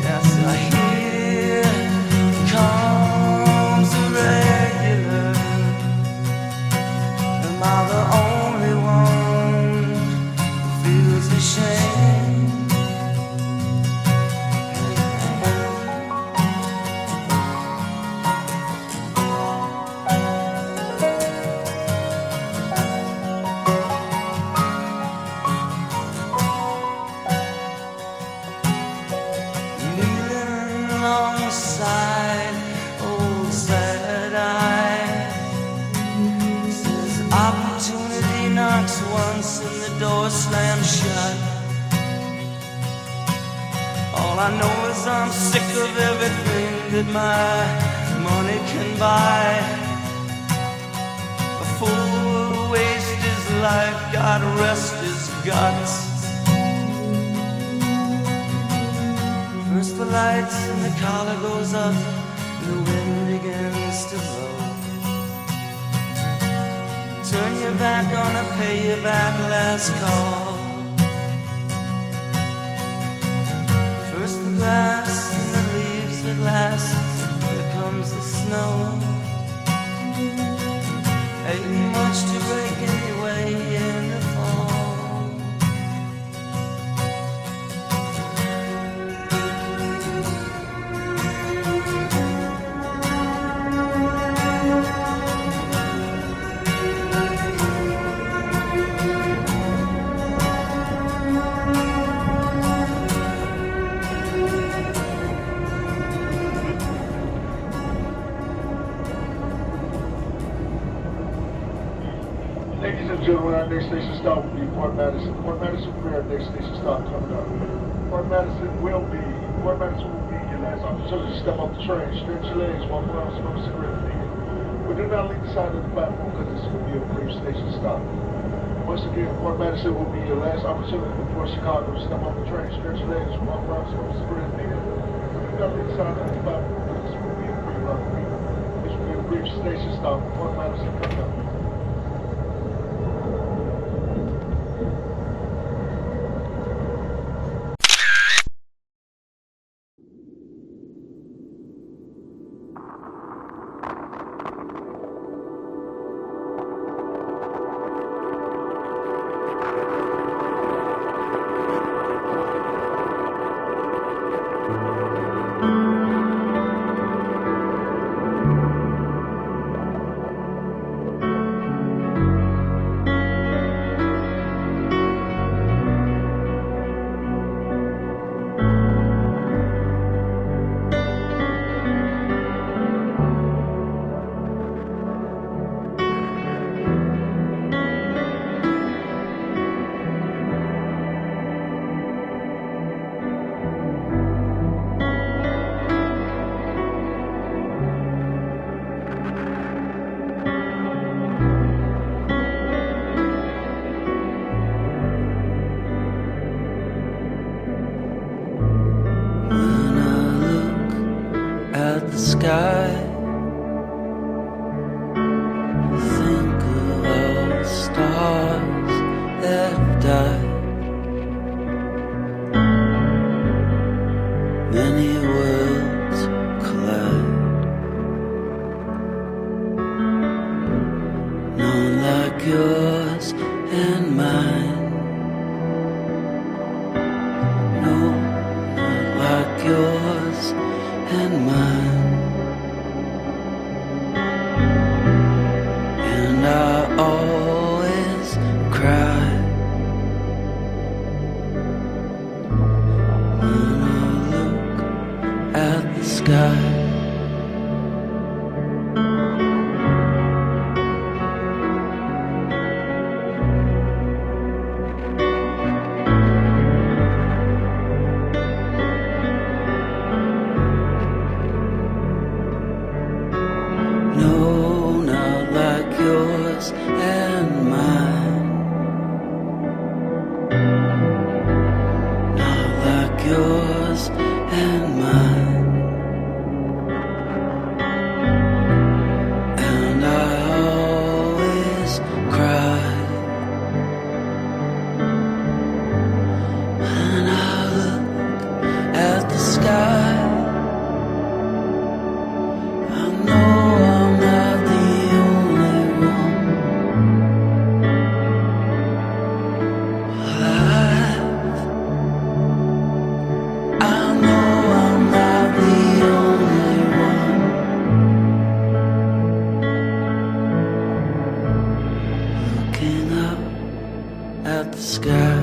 Yes, I hear comes a regular. Am I the only one who feels ashamed? Kneeling alongside old sad eyes, says opportunity knocks once and the door slams shut. All I know is I'm sick of everything that my money can buy. A fool will waste his life, God rest his guts. First the lights and the collar goes up, and the wind begins to blow. Turn your back on a pay your back last call. First the grass and the leaves at last, here comes the snow. Ain't much to break anyway in the fall. Ladies and gentlemen, our next station stop will be Port Madison. Port Madison will be our next station stop coming up. Port Madison will be your last opportunity to step off the train, stretch your legs, walk around, smoke a cigarette, but do not leave the side of the platform because this will be a brief station stop. Once again, Port Madison will be your last opportunity before Chicago to step off the train, stretch your legs, walk around, smoke a cigarette, but do not leave the side of the platform because this will be a brief station stop. Port Madison coming up. like yours and mine. No, not like yours and mine. And I always cry when I look at the sky. No, not like yours and mine. Not like yours and mine. And I always cry when I look at the sky. I know I'm not the only one alive. I know I'm not the only one looking up at the sky.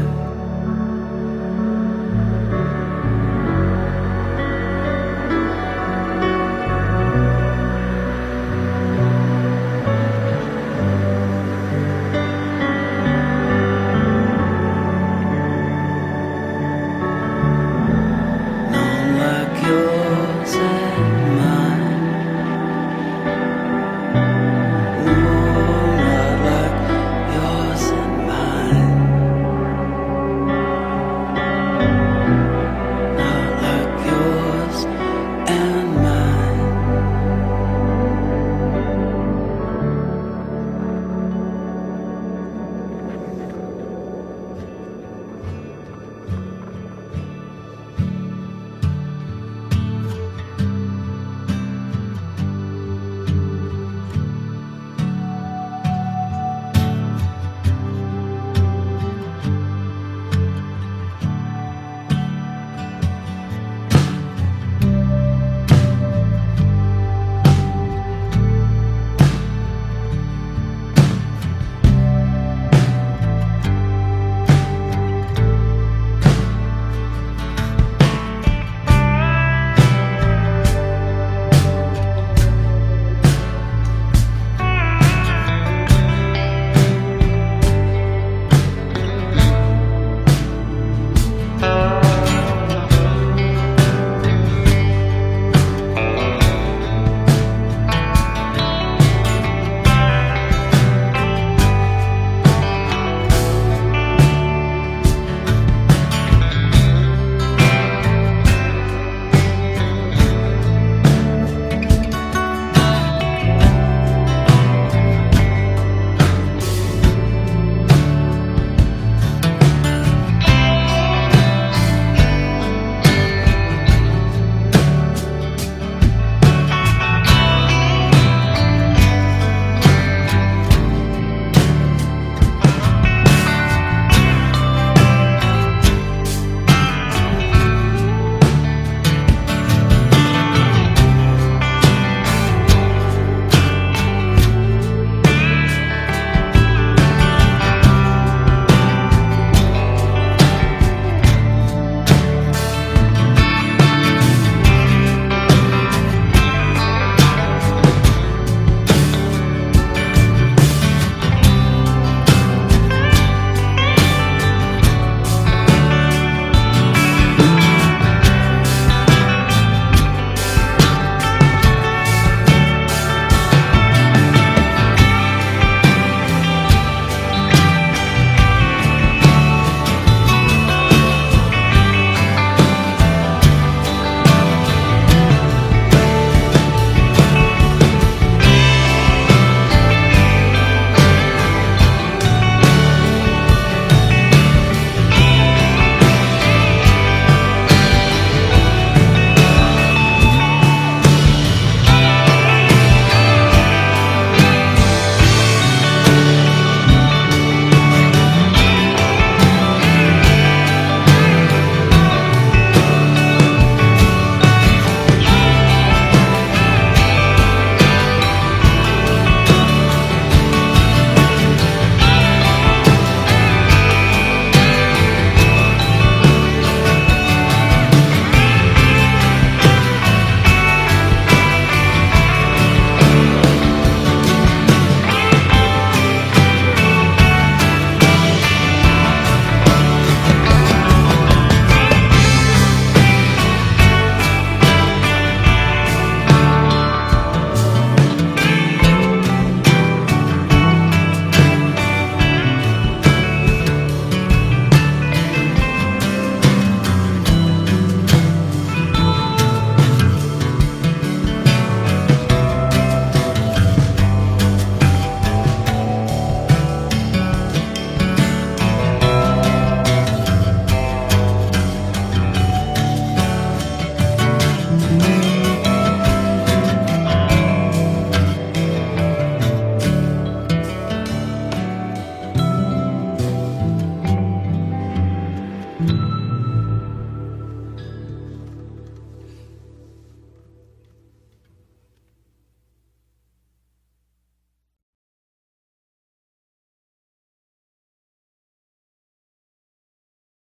None like yours and mine. No, not like yours and mine. Mm.